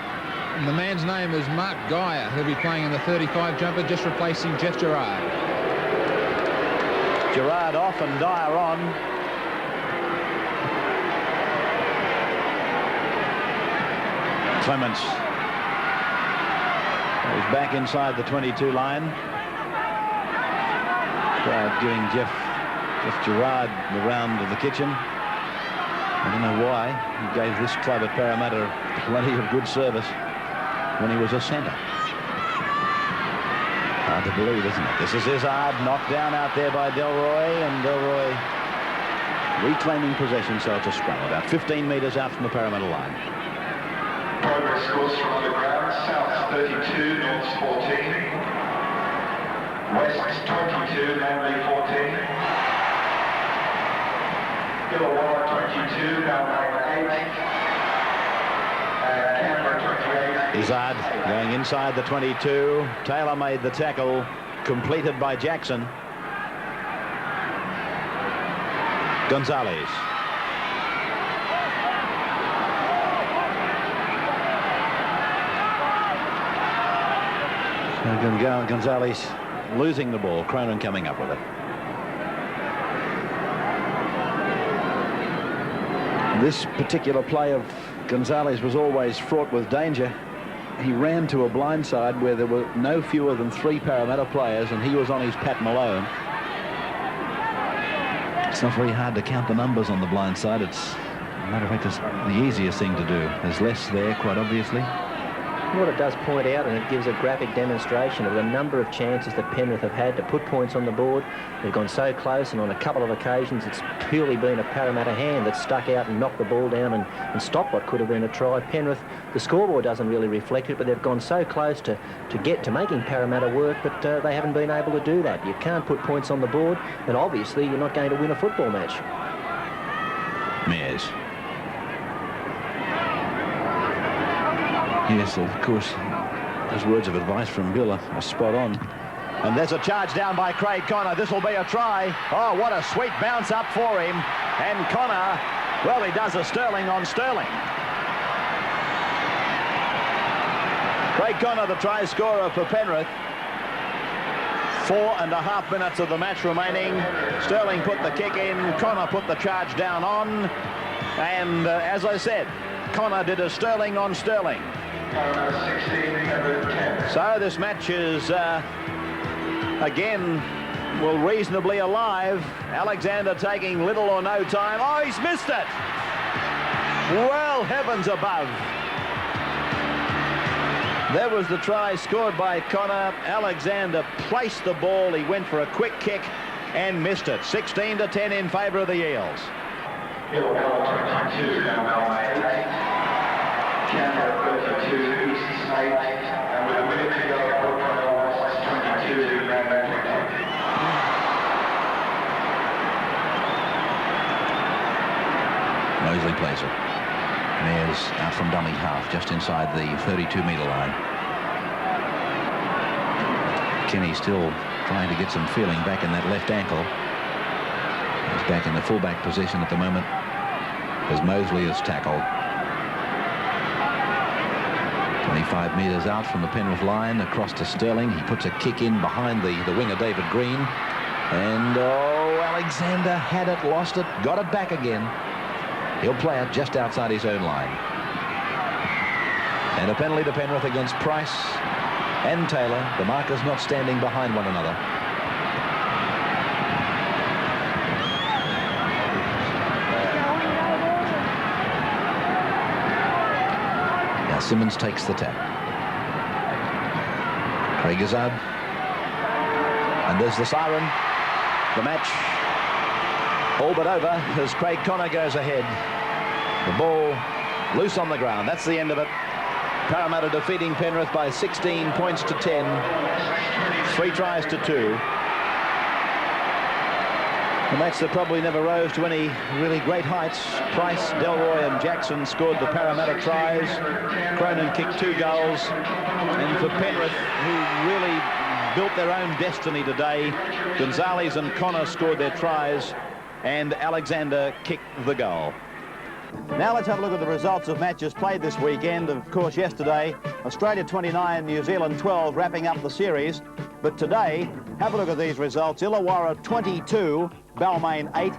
And the man's name is Mark Geyer. He'll be playing in the 35 jumper, just replacing Jeff Gerard. Gerard off and Dyer on. Clements is back inside the 22 line. Giving Jeff Gerard the round of the kitchen. I don't know why. He gave this club at Parramatta plenty of good service when he was a centre. Hard to believe, isn't it? This is Izzard, knocked down out there by Delroy, and Delroy reclaiming possession, so it's a scrum about 15 metres out from the Parramatta line. Progress scores from underground. South 32, North 14. West 22, Manly 14. Illawarra 22, Melbourne 8. Canberra 28. Izzard going inside the 22. Taylor made the tackle, completed by Jackson. Gonzalez. Gonzalez losing the ball. Cronin coming up with it. This particular play of Gonzalez was always fraught with danger. He ran to a blind side where there were no fewer than 3 Parramatta players, and he was on his Pat Malone. It's not very hard to count the numbers on the blind side. It's, as a matter of fact, it's the easiest thing to do. There's less there, quite obviously. What it does point out, and it gives a graphic demonstration of the number of chances that Penrith have had to put points on the board. They've gone so close, and on a couple of occasions it's purely been a Parramatta hand that stuck out and knocked the ball down and stopped what could have been a try. Penrith, the scoreboard doesn't really reflect it, but they've gone so close to get to making Parramatta work, but they haven't been able to do that. You can't put points on the board, and obviously you're not going to win a football match. Mears. Yes, of course, those words of advice from Bill are spot on. And there's a charge down by Craig Connor. This will be a try. Oh, what a sweet bounce up for him. And Connor, well, he does a Sterling on Sterling. Craig Connor, the try scorer for Penrith. 4.5 minutes of the match remaining. Sterling put the kick in. Connor put the charge down on. And as I said, Connor did a Sterling on Sterling. So this match is, again, well, reasonably alive. Alexander taking little or no time. Oh, he's missed it. Well, heavens above. There was the try scored by Connor. Alexander placed the ball. He went for a quick kick and missed it. 16-10 in favour of the Eels. Illawarra 22, Melbourne 8. Canberra 32, East 8. And with a minute to go, Cronulla West 22, Manly 20. Mosley plays it. Mears out from dummy half, just inside the 32-metre line. Kenny still trying to get some feeling back in that left ankle. He's back in the fullback position at the moment as Mosley is tackled. 25 metres out from the Penrith line, across to Sterling. He puts a kick in behind the winger, David Green. And, oh, Alexander had it, lost it, got it back again. He'll play it just outside his own line. And a penalty to Penrith against Price and Taylor. The markers not standing behind one another. Now Simmons takes the tap. Craig Izzard. And there's the siren. The match all but over as Craig Connor goes ahead. The ball loose on the ground. That's the end of it. Parramatta defeating Penrith by 16 points to 10. 3 tries to 2. A match that probably never rose to any really great heights. Price, Delroy and Jackson scored the Parramatta tries. Cronin kicked 2 goals. And for Penrith, who really built their own destiny today, Gonzalez and Connor scored their tries, and Alexander kicked the goal. Now let's have a look at the results of matches played this weekend. Of course, yesterday, Australia 29, New Zealand 12, wrapping up the series. But today, have a look at these results. Illawarra 22, Balmain 8,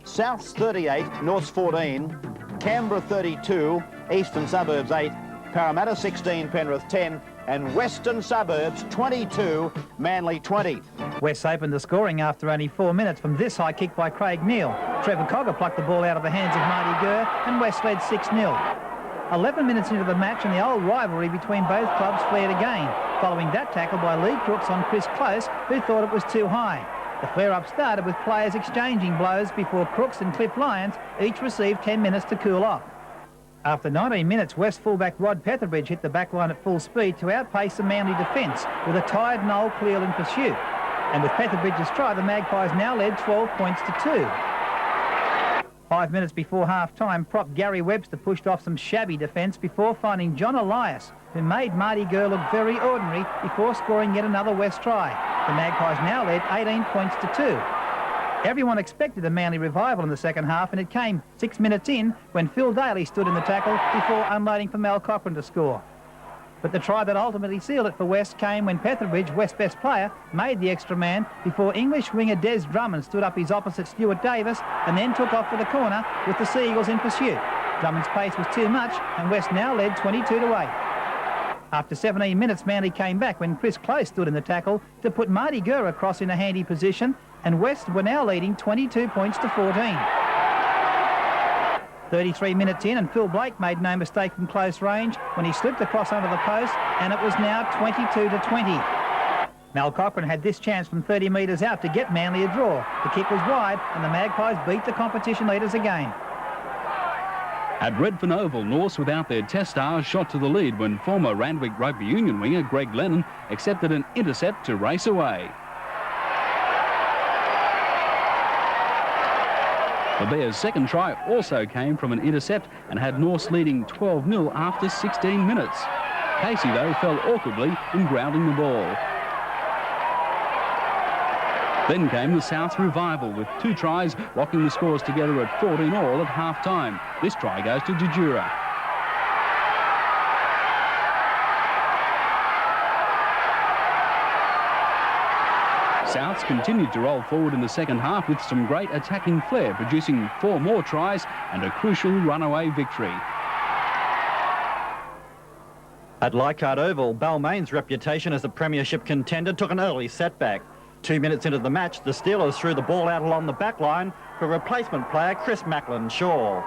Souths 38, Norths 14, Canberra 32, Eastern Suburbs 8, Parramatta 16, Penrith 10, and Western Suburbs 22, Manly 20. West opened the scoring after only 4 minutes from this high kick by Craig Neal. Trevor Cogger plucked the ball out of the hands of Marty Gurr, and West led 6-0. 11 minutes into the match and the old rivalry between both clubs flared again, following that tackle by Lee Crooks on Chris Close, who thought it was too high. The flare-up started with players exchanging blows before Crooks and Cliff Lyons each received 10 minutes to cool off. After 19 minutes, West fullback Rod Petherbridge hit the back line at full speed to outpace the Manly defence with a tired Noel Cleal in pursuit. And with Petherbridge's try, the Magpies now led 12 points to 2. 5 minutes before half-time, prop Gary Webster pushed off some shabby defence before finding John Elias, who made Marty Gurr look very ordinary before scoring yet another West try. The Magpies now led 18 points to 2. Everyone expected a Manly revival in the second half, and it came 6 minutes in when Phil Daly stood in the tackle before unloading for Mal Cochran to score. But the try that ultimately sealed it for West came when Petherbridge, West's best player, made the extra man before English winger Des Drummond stood up his opposite Stuart Davis and then took off for the corner with the Seagulls in pursuit. Drummond's pace was too much, and West now led 22-8. After 17 minutes, Manly came back when Chris Close stood in the tackle to put Marty Gurr across in a handy position, and West were now leading 22 points to 14. 33 minutes in, and Phil Blake made no mistake from close range when he slipped across under the post, and it was now 22-20. Mal Cochran had this chance from 30 metres out to get Manly a draw. The kick was wide, and the Magpies beat the competition leaders again. At Redfern Oval, Norths without their test stars shot to the lead when former Randwick Rugby Union winger Greg Lennon accepted an intercept to race away. The Bears' second try also came from an intercept and had Norths leading 12-0 after 16 minutes. Casey, though, fell awkwardly in grounding the ball. Then came the South revival with 2 tries, locking the scores together at 14-all at half-time. This try goes to Jajura. Souths continued to roll forward in the second half with some great attacking flair, producing 4 more tries and a crucial runaway victory. At Leichhardt Oval, Balmain's reputation as a premiership contender took an early setback. 2 minutes into the match, the Steelers threw the ball out along the back line for replacement player Chris Macklin-Shaw.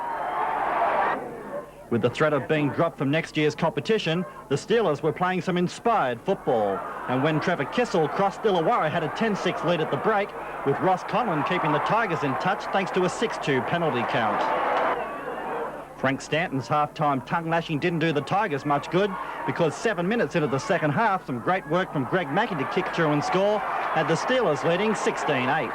With the threat of being dropped from next year's competition, the Steelers were playing some inspired football. And when Trevor Kissel crossed, Illawarra had a 10-6 lead at the break, with Ross Conlon keeping the Tigers in touch thanks to a 6-2 penalty count. Frank Stanton's half-time tongue-lashing didn't do the Tigers much good, because 7 minutes into the second half, some great work from Greg Mackey to kick through and score, had the Steelers leading 16-8.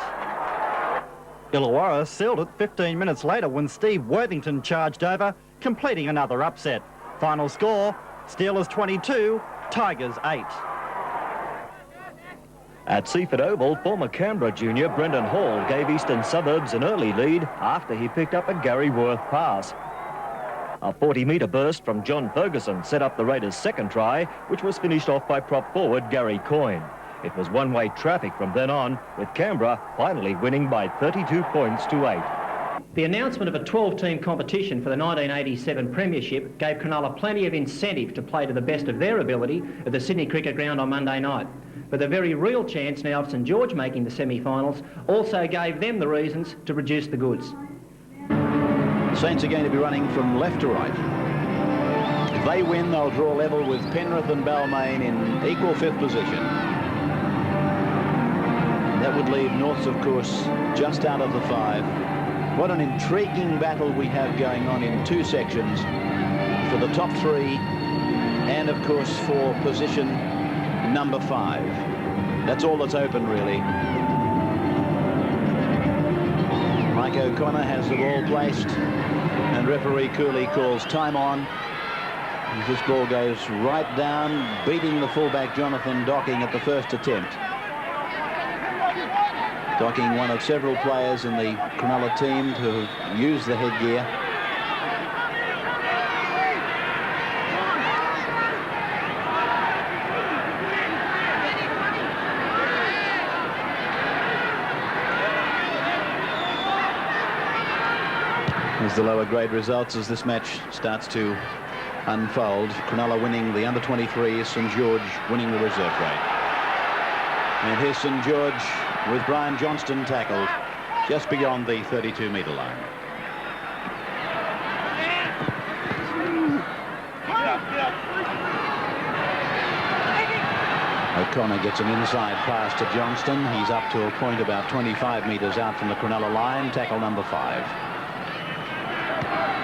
Illawarra sealed it 15 minutes later when Steve Worthington charged over, completing another upset. Final score, Steelers 22, Tigers 8. At Seaford Oval, former Canberra junior Brendan Hall gave Eastern Suburbs an early lead after he picked up a Gary Worth pass. A 40-metre burst from John Ferguson set up the Raiders' second try, which was finished off by prop forward Gary Coyne. It was one-way traffic from then on, with Canberra finally winning by 32 points to 8. The announcement of a 12-team competition for the 1987 Premiership gave Cronulla plenty of incentive to play to the best of their ability at the Sydney Cricket Ground on Monday night. But the very real chance now of St George making the semi-finals also gave them the reasons to reduce the goods. Saints are going to be running from left to right. If they win, they'll draw level with Penrith and Balmain in equal 5th position. That would leave Norths, of course, just out of the 5. What an intriguing battle we have going on in 2 sections for the top 3 and, of course, for position number 5. That's all that's open, really. Mike O'Connor has the ball placed, and referee Cooley calls time on. As this ball goes right down, beating the fullback Jonathan Docking at the first attempt. Docking, one of several players in the Cronulla team to use the headgear. Here's the lower grade results as this match starts to unfold. Cronulla winning the under-23s, St George winning the reserve grade. And here's St George with Brian Johnston tackled just beyond the 32-metre line. O'Connor gets an inside pass to Johnston. He's up to a point about 25 metres out from the Cronulla line. Tackle number 5.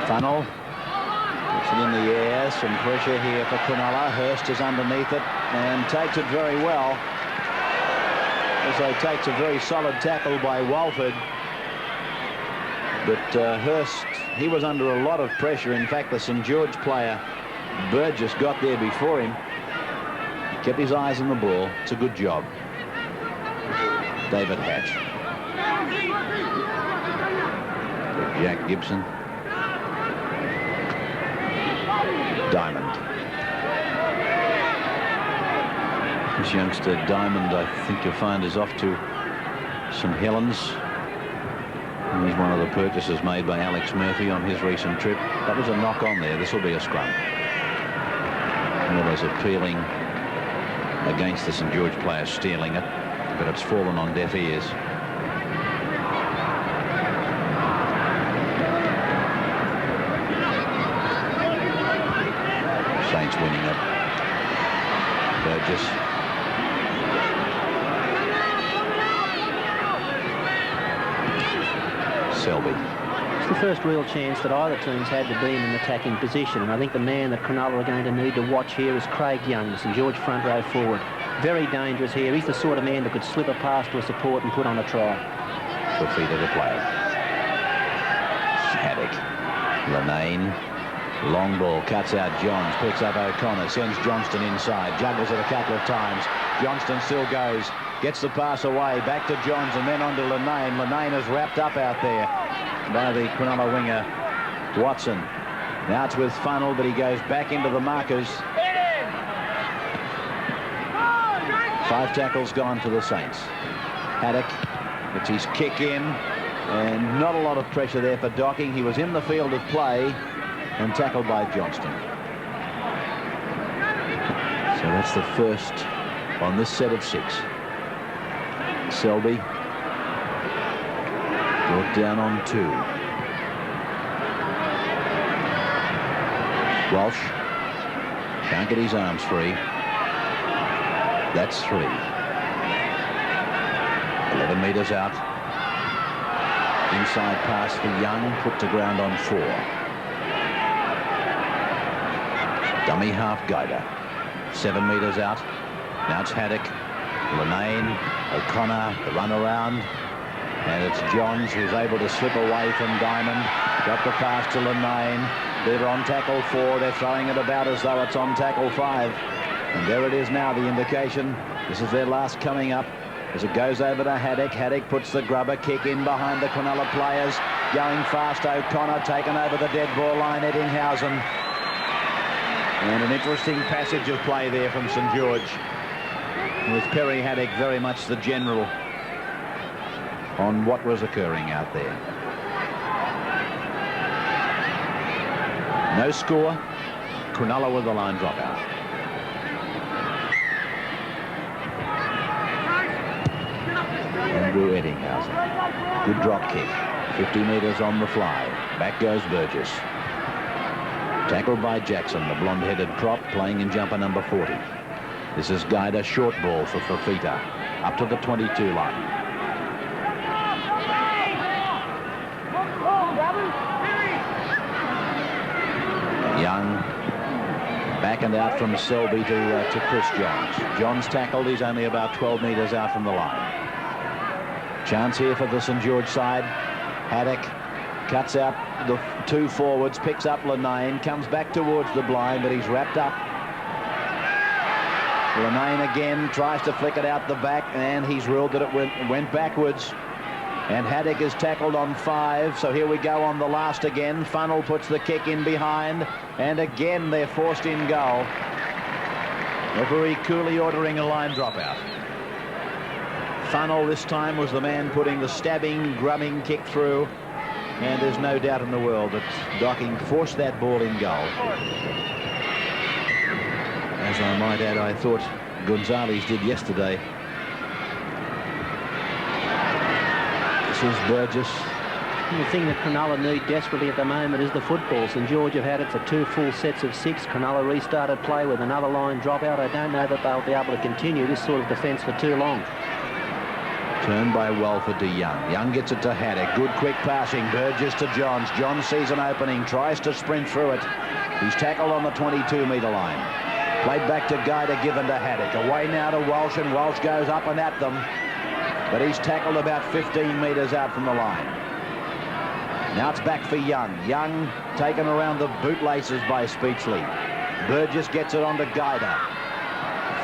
Funnel puts it in the air. Some pressure here for Cronulla. Hurst is underneath it and takes it very well. Also takes a very solid tackle by Walford. But Hurst, he was under a lot of pressure. In fact, the St George player, Burgess, got there before him. Kept his eyes on the ball. It's a good job. David Hatch. Jack Gibson. Diamond. This youngster Diamond, I think you'll find, is off to St Helens. He's one of the purchases made by Alex Murphy on his recent trip. That was a knock on there. This will be a scrum. Miller's appealing against the St George player stealing it, but it's fallen on deaf ears. Saints winning it. Burgess. Selby. It's the first real chance that either team's had to be in an attacking position, and I think the man that Cronulla are going to need to watch here is Craig Young, the St George front row forward. Very dangerous here. He's the sort of man that could slip a pass to a support and put on a try. The feet of the play. Haddock. Lanane. Long ball, cuts out Johns, picks up O'Connor, sends Johnston inside, juggles it a couple of times. Johnston still goes, gets the pass away, back to Johns and then on to Lanane. Lanane is wrapped up out there by the Cronulla winger, Watson. Now it's with Funnel, but he goes back into the markers. 5 tackles gone for the Saints. Haddock gets his kick in, and not a lot of pressure there for Docking. He was in the field of play and tackled by Johnston. So that's the first on this set of 6. Selby brought down on 2. Walsh can't get his arms free. That's 3. 11 metres out. Inside pass for Young, put to ground on 4. Dummy half guider. 7 metres out. Now it's Haddock, Lanane, O'Connor, the run around. And it's Johns who's able to slip away from Diamond. Got the pass to Lanane. They're on tackle 4. They're throwing it about as though it's on tackle 5. And there it is now, the indication. This is their last coming up as it goes over to Haddock. Haddock puts the grubber kick in behind the Cronulla players. Going fast, O'Connor taken over the dead ball line, Eddinghausen. And an interesting passage of play there from St George, with Perry Haddock very much the general on what was occurring out there. No score. Cronulla with the line dropout. Andrew Eddinghausen. Good drop kick. 50 metres on the fly. Back goes Burgess. Tackled by Jackson, the blonde-headed prop, playing in jumper number 40. This is Guida, short ball for Fafita, up to the 22 line. Young, back and out from Selby to Chris Johns. Johns tackled, he's only about 12 metres out from the line. Chance here for the St George side. Haddock cuts out the 2 forwards, picks up Lanane, comes back towards the blind, but he's wrapped up. Lanane again tries to flick it out the back, and he's ruled that it went backwards. And Haddock is tackled on 5, so here we go on the last again. Funnel puts the kick in behind, and again they're forced in goal. Referee Cooley ordering a line dropout. Funnel this time was the man putting the stabbing, grubbing kick through. And there's no doubt in the world that Docking forced that ball in goal. As I might add, I thought Gonzalez did yesterday. This is Burgess. The thing that Cronulla need desperately at the moment is the football. St George have had it for 2 full sets of 6. Cronulla restarted play with another line dropout. I don't know that they'll be able to continue this sort of defence for too long. Turned by Walford to Young. Young gets it to Haddock. Good quick passing. Burgess to Johns. Johns sees an opening. Tries to sprint through it. He's tackled on the 22-metre line. Played back to Guida, given to Haddock. Away now to Walsh, and Walsh goes up and at them. But he's tackled about 15 metres out from the line. Now it's back for Young. Young taken around the bootlaces by Speechley. Burgess gets it on to Guida.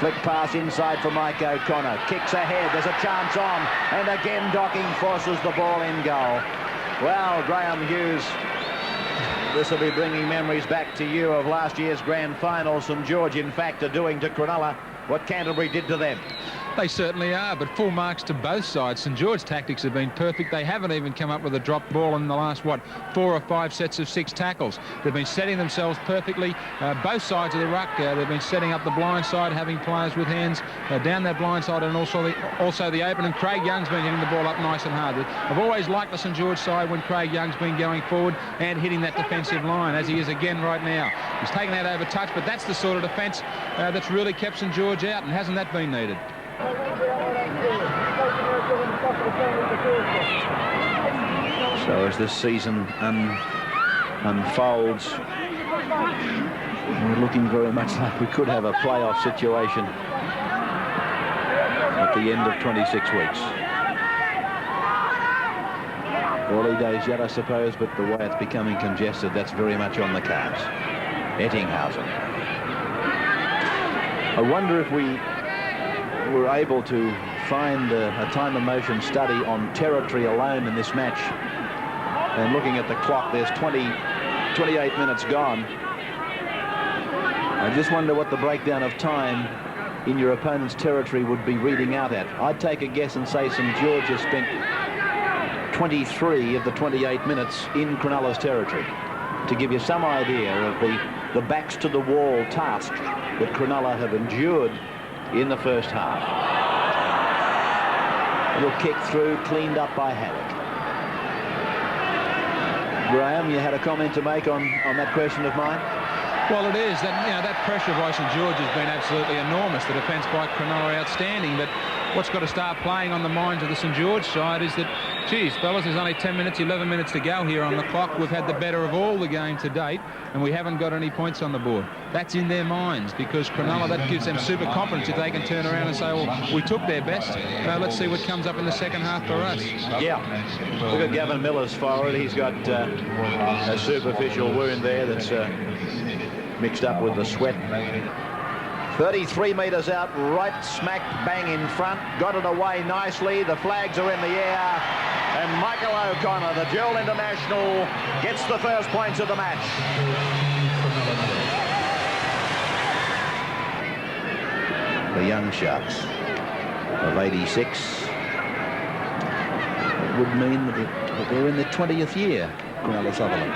Flick pass inside for Mike O'Connor. Kicks ahead. There's a chance on. And again Docking forces the ball in goal. Well, Graham Hughes, this will be bringing memories back to you of last year's grand final. St George, in fact, are doing to Cronulla what Canterbury did to them. They certainly are, but full marks to both sides. St George tactics have been perfect. They haven't even come up with a drop ball in the last, 4 or 5 sets of 6 tackles. They've been setting themselves perfectly. Both sides of the ruck, they've been setting up the blind side, having players with hands down that blind side, and also the open. And Craig Young's been hitting the ball up nice and hard. I've always liked the St George side when Craig Young's been going forward and hitting that defensive line, as he is again right now. He's taken that over touch, but that's the sort of defence that's really kept St George out, and hasn't that been needed? So as this season unfolds, we're looking very much like we could have a playoff situation at the end of 26 weeks. Early days yet, I suppose, but the way it's becoming congested, that's very much on the cards. Ettinghausen. I wonder if we were able to find a time and motion study on territory alone in this match. And looking at the clock, there's 28 minutes gone. I just wonder what the breakdown of time in your opponent's territory would be reading out at. I'd take a guess and say St George has spent 23 of the 28 minutes in Cronulla's territory, to give you some idea of the backs to the wall task that Cronulla have endured in the first half. Little kick through, cleaned up by Haddock. Graham, you had a comment to make on that question of mine? Well, it is. That pressure by St George has been absolutely enormous. The defence by Cronulla outstanding, but what's got to start playing on the minds of the St George side is that, geez, fellas, there's only 10 minutes, 11 minutes to go here on the clock. We've had the better of all the game to date, and we haven't got any points on the board. That's in their minds, because Cronulla, that gives them super confidence if they can turn around and say, well, we took their best. Let's see what comes up in the second half for us. Yeah. Look at Gavin Miller's forward. He's got a superficial wound there that's mixed up with the sweat. 33 metres out, right smack bang in front. Got it away nicely. The flags are in the air. And Michael O'Connor, the dual international, gets the first points of the match. The young Sharks of 86 would mean that they're in their 20th year, Cronulla Sutherland.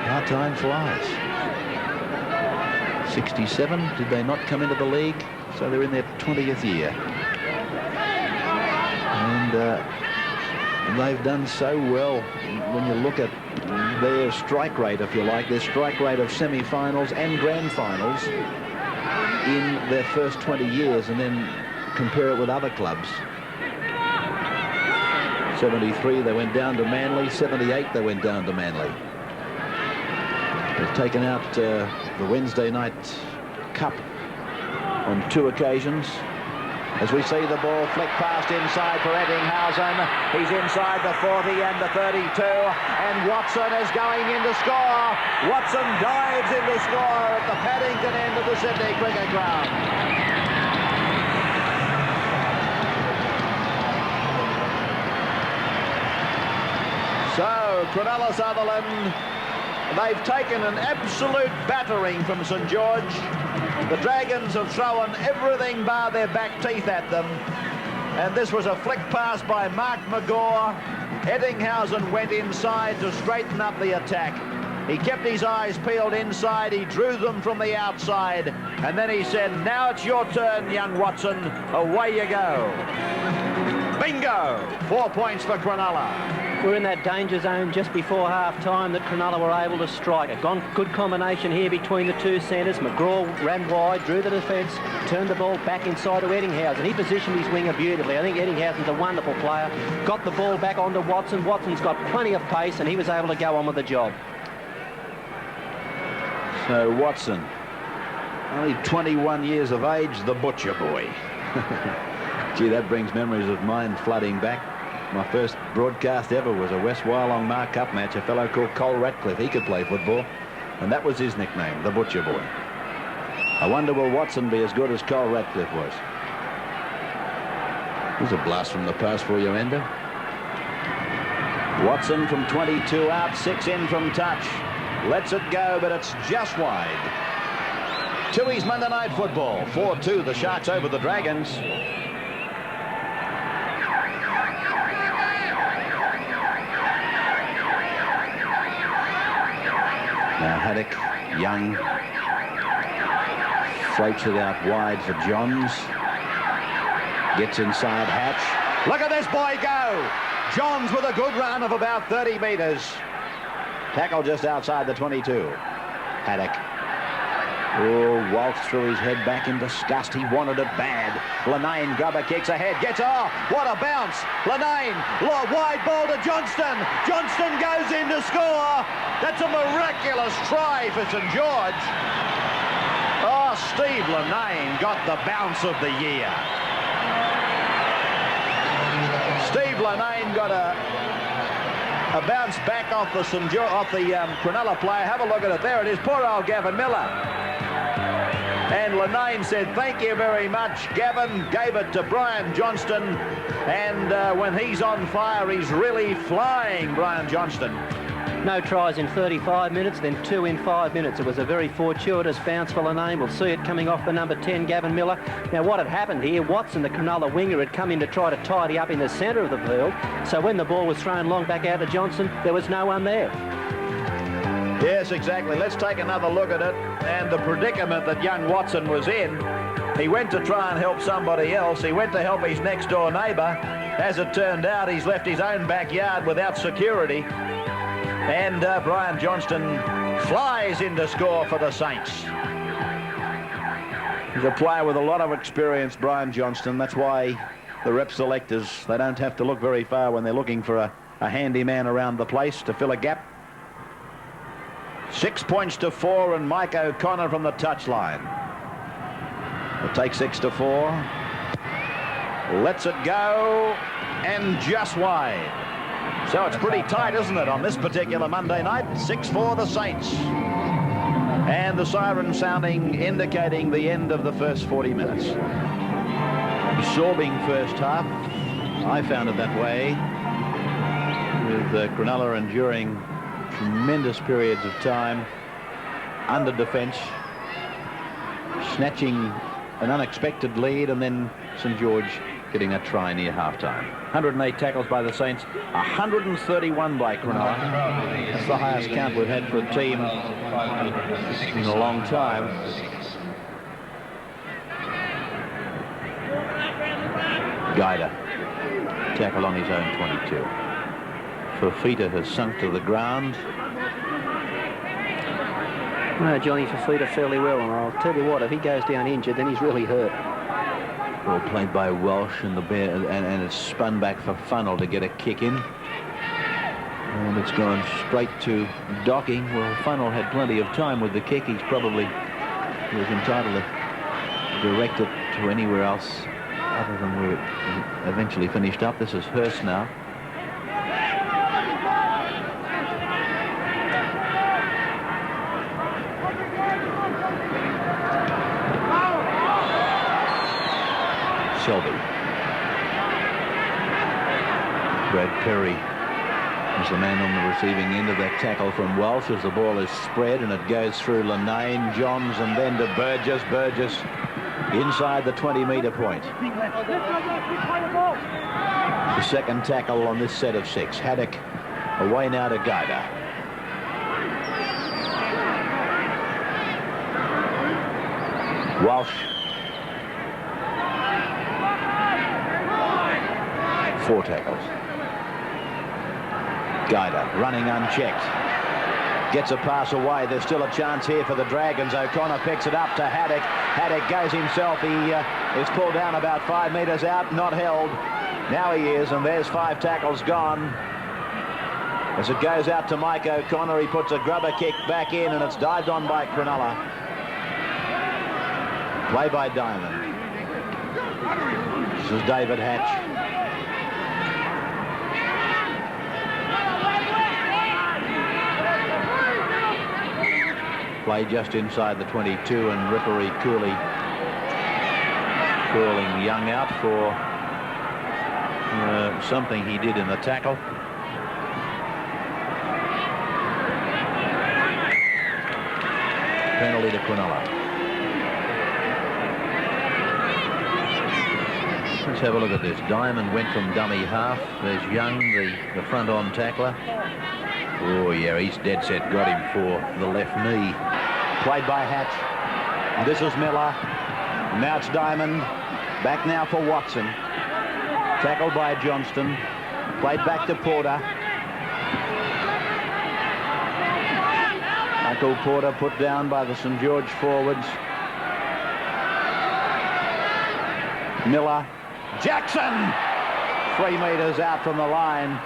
How time flies. 67, did they not come into the league? So they're in their 20th year. And they've done so well when you look at their strike rate, if you like, their strike rate of semi-finals and grand finals in their first 20 years, and then compare it with other clubs. 73, they went down to Manly. 78, they went down to Manly. They've taken out the Wednesday night cup on 2 occasions. As we see the ball flick past inside for Ettinghausen. He's inside the 40 and the 32. And Watson is going in to score. Watson dives in to score at the Paddington end of the Sydney Cricket Ground. So, Cronulla Sutherland, they've taken an absolute battering from St George. The Dragons have thrown everything bar their back teeth at them. And this was a flick pass by Mark McGaw. Ettinghausen went inside to straighten up the attack. He kept his eyes peeled inside. He drew them from the outside. And then he said, now it's your turn, young Watson. Away you go. Bingo! 4 points for Cronulla. We're in that danger zone just before half-time that Cronulla were able to strike. A good combination here between the two centres. McGraw ran wide, drew the defence, turned the ball back inside to Ettinghausen. He positioned his winger beautifully. I think Ettinghausen's a wonderful player. Got the ball back onto Watson. Watson's got plenty of pace, and he was able to go on with the job. So Watson, only 21 years of age, the butcher boy. Gee, that brings memories of mine flooding back. My first broadcast ever was a West Wyalong Mar Cup match. A fellow called Cole Ratcliffe, he could play football, and that was his nickname, the butcher boy. I wonder, will Watson be as good as Cole Ratcliffe was? Here's a blast from the post for you, Ender. Watson from 22 out, 6 in from touch. Lets it go, but it's just wide. Tui's Monday Night Football. 4-2, the Sharks over the Dragons. Now Haddock, Young, floats it out wide for Johns. Gets inside Hatch. Look at this boy go! Johns with a good run of about 30 metres. Tackle just outside the 22. Haddock. Oh, waltzed through his head back in disgust. He wanted it bad. Lenane, grubber kicks ahead. Gets off. What a bounce. Lenane, wide ball to Johnston. Johnston goes in to score. That's a miraculous try for St George. Oh, Steve Lenane got the bounce of the year. Steve Lenane got a bounce back off the Cronulla player. Have a look at it. There it is. Poor old Gavin Miller. And Lenane said, thank you very much. Gavin gave it to Brian Johnston. And when he's on fire, he's really flying, Brian Johnston. No tries in 35 minutes, then 2 in 5 minutes. It was a very fortuitous bounce for Lenane. We'll see it coming off the number 10, Gavin Miller. Now, what had happened here, Watson, the Cronulla winger, had come in to try to tidy up in the centre of the field. So when the ball was thrown long back out to Johnson, there was no one there. Yes, exactly. Let's take another look at it. And the predicament that young Watson was in, he went to try and help somebody else. He went to help his next-door neighbour. As it turned out, he's left his own backyard without security. And Brian Johnston flies in to score for the Saints. He's a player with a lot of experience, Brian Johnston. That's why the rep selectors, they don't have to look very far when they're looking for a handy man around the place to fill a gap. 6 points to 4, and Mike O'Connor from the touchline. Will take 6-4. Lets it go, and just wide. So it's pretty tight, isn't it, on this particular Monday night? 6-4 the Saints. And the siren sounding, indicating the end of the first 40 minutes. Absorbing first half. I found it that way. With Cronulla enduring tremendous periods of time under defence, snatching an unexpected lead, and then St George getting a try near half-time. 108 tackles by the Saints, 131 by Cronulla. That's the highest count we've had for a team in a long time. Guida, tackle on his own 22. Fafita has sunk to the ground. No, Johnny Fafita fairly well, and I'll tell you what, if he goes down injured, then he's really hurt. Ball played by Welsh, and and it's spun back for Funnell to get a kick in. And it's gone straight to docking. Well, Funnell had plenty of time with the kick. He was entitled to direct it to anywhere else other than where it eventually finished up. This is Hurst now. Shelby. Brad Perry is the man on the receiving end of that tackle from Welsh as the ball is spread, and it goes through Lenane, Johns, and then to Burgess. Burgess inside the 20-metre point. The second tackle on this set of 6. Haddock away now to Guida. Walsh. 4 tackles. Guida running unchecked. Gets a pass away. There's still a chance here for the Dragons. O'Connor picks it up to Haddock. Haddock goes himself. He is pulled down about 5 metres out, not held. Now he is, and there's 5 tackles gone. As it goes out to Mike O'Connor, he puts a grubber kick back in, and it's dived on by Cronulla. Play by Diamond. This is David Hatch. Play just inside the 22, and referee Cooley calling Young out for something he did in the tackle. Penalty to Cronulla. Let's have a look at this. Diamond went from dummy half. There's Young, the front-on tackler. Oh, yeah, he's dead set. Got him for the left knee. Played by Hatch. This is Miller. Now it's Diamond. Back now for Watson. Tackled by Johnston. Played back to Porter. Michael Porter put down by the St George forwards. Miller. Jackson! 3 metres out from the line.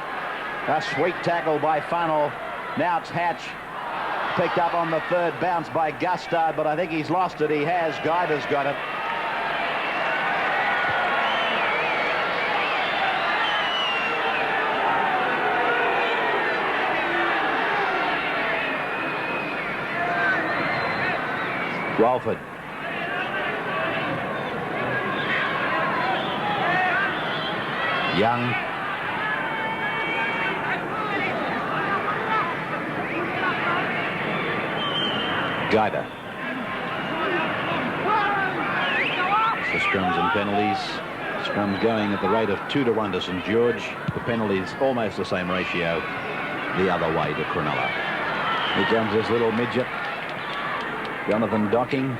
A sweet tackle by Funnell. Now it's Hatch. Picked up on the third bounce by Gustard, but I think he's lost it. He has. Guida's got it. Walford. Young. Guida. The scrums and penalties. Scrums going at the rate of 2-1 to St George. The penalties almost the same ratio the other way to Cronulla. Here comes this little midget, Jonathan Docking.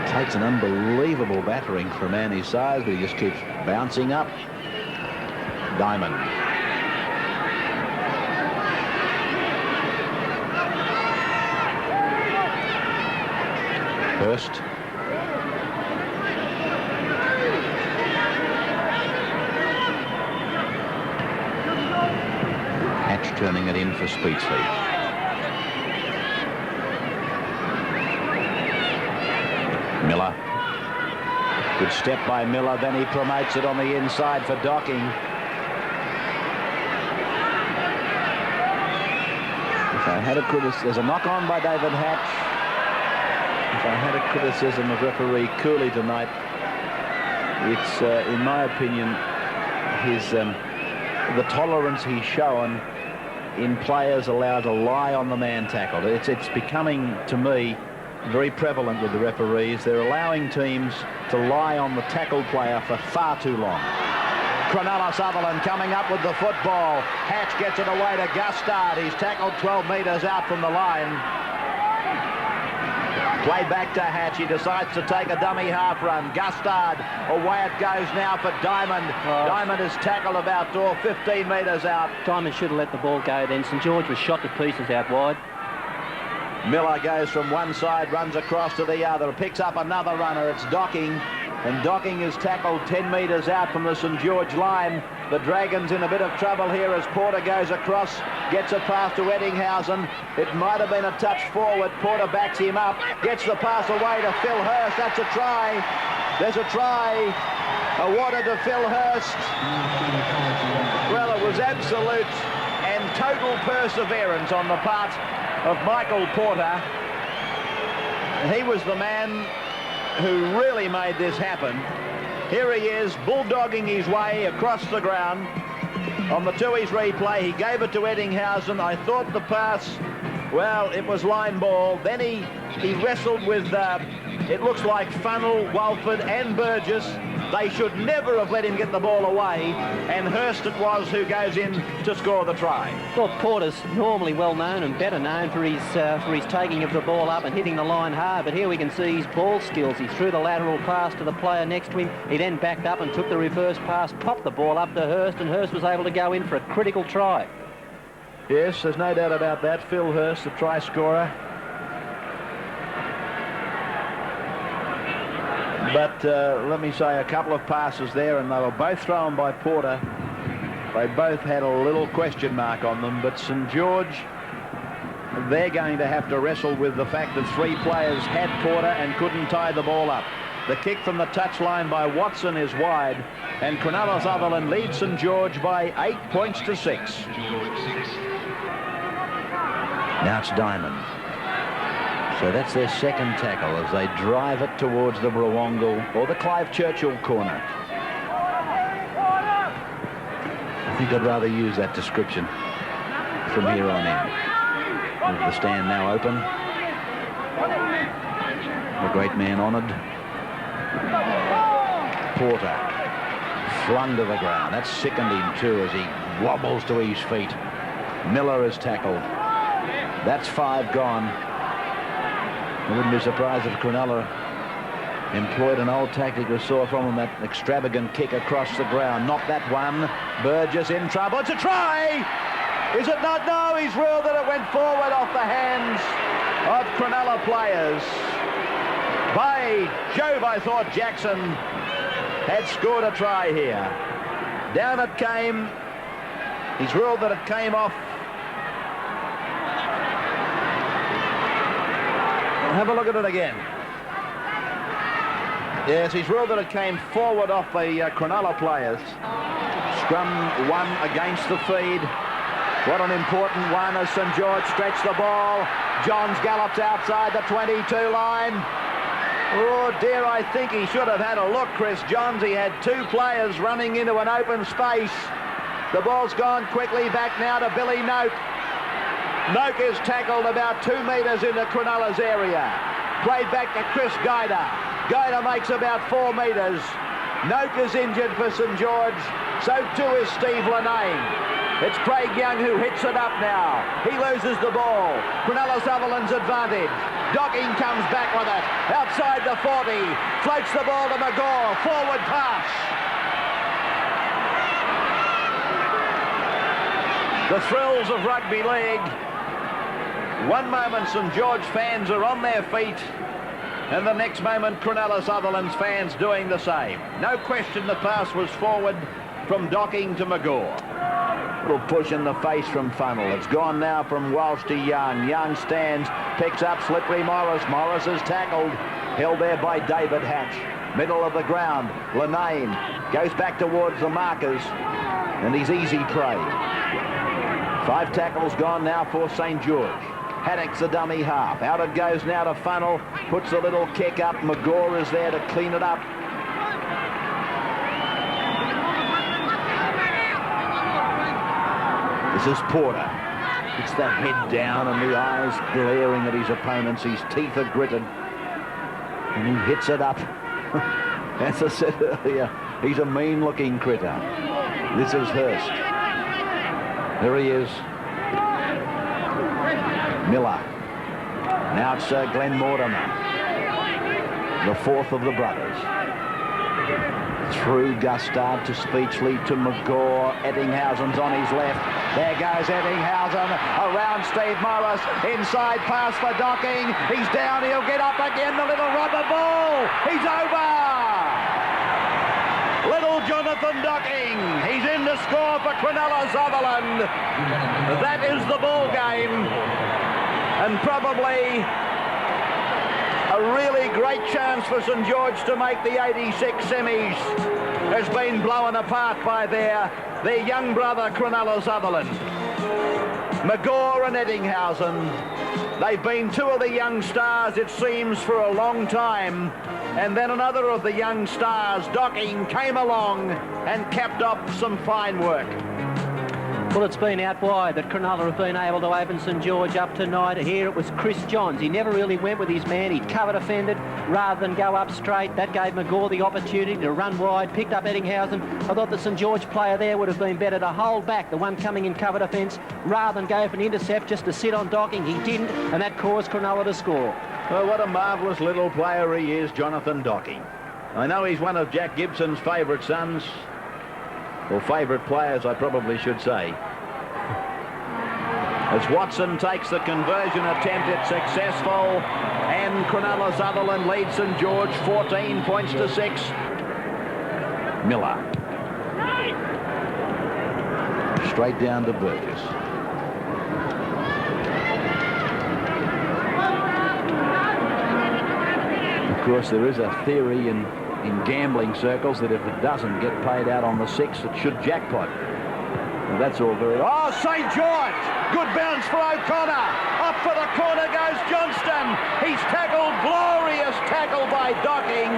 Takes an unbelievable battering for a man his size, but he just keeps bouncing up. Diamond. Hurst. Hatch turning it in for Speedsley. Miller. Good step by Miller, then he promotes it on the inside for Docking. If I had a there's a knock on by David Hatch. If I had a criticism of referee Cooley tonight, it's, in my opinion, his the tolerance he's shown in players allowed to lie on the man tackled. It's becoming, to me, very prevalent with the referees. They're allowing teams to lie on the tackled player for far too long. Cronulla Sutherland coming up with the football. Hatch gets it away to Gustard. He's tackled 12 metres out from the line. Play back to Hatch. He decides to take a dummy half run. Gustard, away it goes now for Diamond. Diamond is tackled about 15 metres out. Diamond should have let the ball go then. St George was shot to pieces out wide. Miller goes from one side, runs across to the other, picks up another runner. It's Docking, and Docking is tackled 10 metres out from the St George line. The Dragons in a bit of trouble here as Porter goes across, gets a pass to Eddinghausen. It might have been a touch forward. Porter backs him up, gets the pass away to Phil Hurst. That's a try. There's a try awarded to Phil Hurst. Well, it was absolute and total perseverance on the part of Michael Porter. He was the man who really made this happen. Here he is, bulldogging his way across the ground. On the Tui's replay, he gave it to Eddinghausen. I thought the pass Well, it was line ball. Then he wrestled with, it looks like Funnell, Walford and Burgess. They should never have let him get the ball away, and Hurst it was who goes in to score the try. Well, Porter's normally well known and better known for his taking of the ball up and hitting the line hard, but here we can see his ball skills. He threw the lateral pass to the player next to him. He then backed up and took the reverse pass, popped the ball up to Hurst, and Hurst was able to go in for a critical try. Yes, there's no doubt about that. Phil Hurst, the try scorer. But let me say, a couple of passes there, and they were both thrown by Porter. They both had a little question mark on them, but St George, they're going to have to wrestle with the fact that 3 players had Porter and couldn't tie the ball up. The kick from the touchline by Watson is wide, and Cronulla Sutherland leads St George by 8 points to 6. Now it's Diamond. So that's their second tackle as they drive it towards the Brawongle or the Clive Churchill corner. I think I'd rather use that description from here on in. With the stand now open. The great man honoured. Porter flung to the ground. That sickened him too as he wobbles to his feet. Miller is tackled. That's 5 gone. I wouldn't be surprised if Cronulla employed an old tactic we saw from him, that extravagant kick across the ground. Not that one. Burgess in trouble. It's a try! Is it not? No, he's ruled that it went forward off the hands of Cronulla players. By Jove, I thought Jackson had scored a try here. Down it came. He's ruled that it came off. Have a look at it again. Yes, he's ruled that it came forward off the Cronulla players. Scrum 1 against the feed. What an important one as St George stretched the ball. Johns gallops outside the 22 line. Oh dear, I think he should have had a look, Chris Johns. He had 2 players running into an open space. The ball's gone quickly back now to Billy Noak. Noak is tackled about 2 metres into Cronulla's area. Played back to Chris Guida. Guida makes about 4 metres. Noak is injured for St George. So too is Steve Linane. It's Craig Young who hits it up now. He loses the ball. Cronulla Sutherland's advantage. Docking comes back with it. Outside the 40. Floats the ball to McGaw. Forward pass. The thrills of rugby league. One moment St George fans are on their feet, and the next moment Cronulla Sutherland's fans doing the same. No question the pass was forward from Docking to McGaw. Little push in the face from Funnell. It's gone now from Walsh to Young. Young stands, picks up Slippery Morris. Morris is tackled, held there by David Hatch. Middle of the ground, Linane goes back towards the markers, and he's easy prey. 5 tackles gone now for St George. Haddock's the dummy half. Out it goes now to Funnell. Puts a little kick up. McGaw is there to clean it up. This is Porter. It's the head down and the eyes glaring at his opponents. His teeth are gritted. And he hits it up. As I said earlier, he's a mean-looking critter. This is Hurst. There he is. Miller. Now it's Glenn Mortimer, the 4th of the brothers. Through Gustard to Speechley to McGaw. Ettinghausen's on his left. There goes Ettinghausen around Steve Morris. Inside pass for Docking. He's down. He'll get up again. The little rubber ball. He's over. Little Jonathan Docking. He's in to score for Cronulla Sutherland. That is the ball game. And probably a really great chance for St George to make the 86 semis has been blown apart by their young brother Cronulla Sutherland. McGaw and Ettinghausen, they've been 2 of the young stars, it seems, for a long time. And then another of the young stars, Docking, came along and capped off some fine work. Well, it's been out wide that Cronulla have been able to open St George up tonight. Here it was Chris Johns. He never really went with his man. He cover defended rather than go up straight. That gave McGaw the opportunity to run wide, picked up Eddinghausen. I thought the St George player there would have been better to hold back the one coming in cover defence rather than go for an intercept just to sit on Docking. He didn't, and that caused Cronulla to score. Well, what a marvellous little player he is, Jonathan Docking. I know he's one of Jack Gibson's favourite sons, or favourite players, I probably should say. As Watson takes the conversion attempt, it's successful, and Cronulla Sutherland leads St George 14 points to 6. Miller. Straight down to Burgess. Of course, there is a theory in gambling circles that if it doesn't get paid out on the 6, it should jackpot. Well, that's all very... Oh, St George! Good bounce for O'Connor. Up for the corner goes Johnston. He's tackled. Glorious tackle by Docking.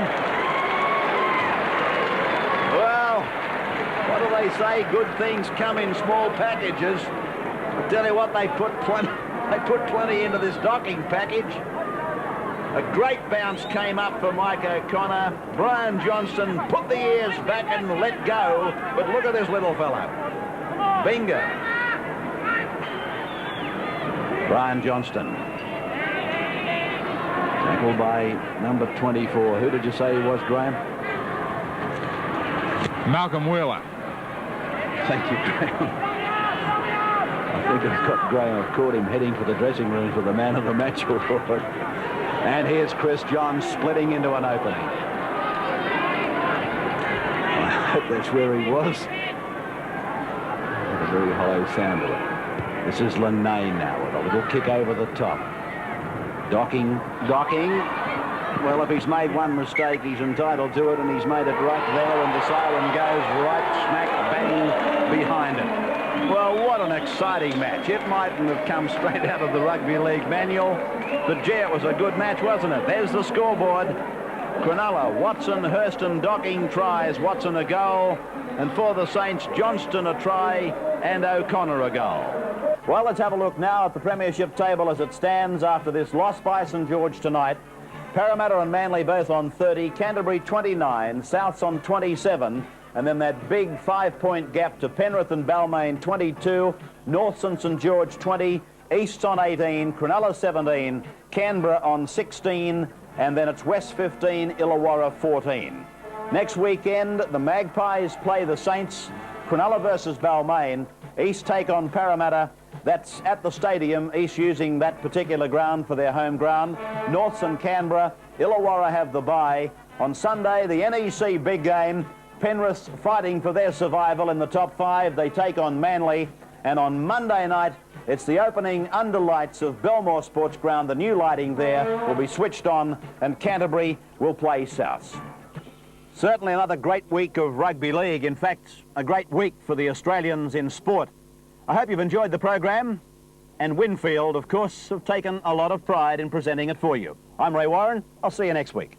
Well, what do they say? Good things come in small packages. I tell you what, they put plenty into this Docking package. A great bounce came up for Mike O'Connor. Brian Johnston put the ears back and let go. But look at this little fellow. Bingo. Brian Johnston. Tackled by number 24. Who did you say he was, Graham? Malcolm Wheeler. Thank you, Graham. I think I've got Graham. I've caught him heading for the dressing room for the man of the match award. And here's Chris Johns splitting into an opening. I hope that's where he was. A very hollow sound to it. This is Linnaean now with a little kick over the top. Docking. Well, if he's made one mistake, he's entitled to it, and he's made it right there, and the siren goes right smack bang behind it. Well, what an exciting match. It mightn't have come straight out of the Rugby League manual, but gee, it was a good match, wasn't it? There's the scoreboard. Cronulla, Watson, Hurston, Docking tries, Watson a goal, and for the Saints, Johnston a try and O'Connor a goal. Well, let's have a look now at the premiership table as it stands after this loss by St George tonight. Parramatta and Manly both on 30, Canterbury 29, Souths on 27, and then that big 5-point gap to Penrith and Balmain 22, Norths and St George 20, Easts on 18, Cronulla 17, Canberra on 16, and then it's West 15, Illawarra 14. Next weekend, the Magpies play the Saints, Cronulla versus Balmain, East take on Parramatta. That's at the stadium, East using that particular ground for their home ground. Norths and Canberra, Illawarra have the bye. On Sunday, the NEC big game, Penrith fighting for their survival in the top 5. They take on Manly. And on Monday night, it's the opening underlights of Belmore Sports Ground. The new lighting there will be switched on, and Canterbury will play Souths. Certainly another great week of Rugby League. In fact, a great week for the Australians in sport. I hope you've enjoyed the program, and Winfield, of course, have taken a lot of pride in presenting it for you. I'm Ray Warren. I'll see you next week.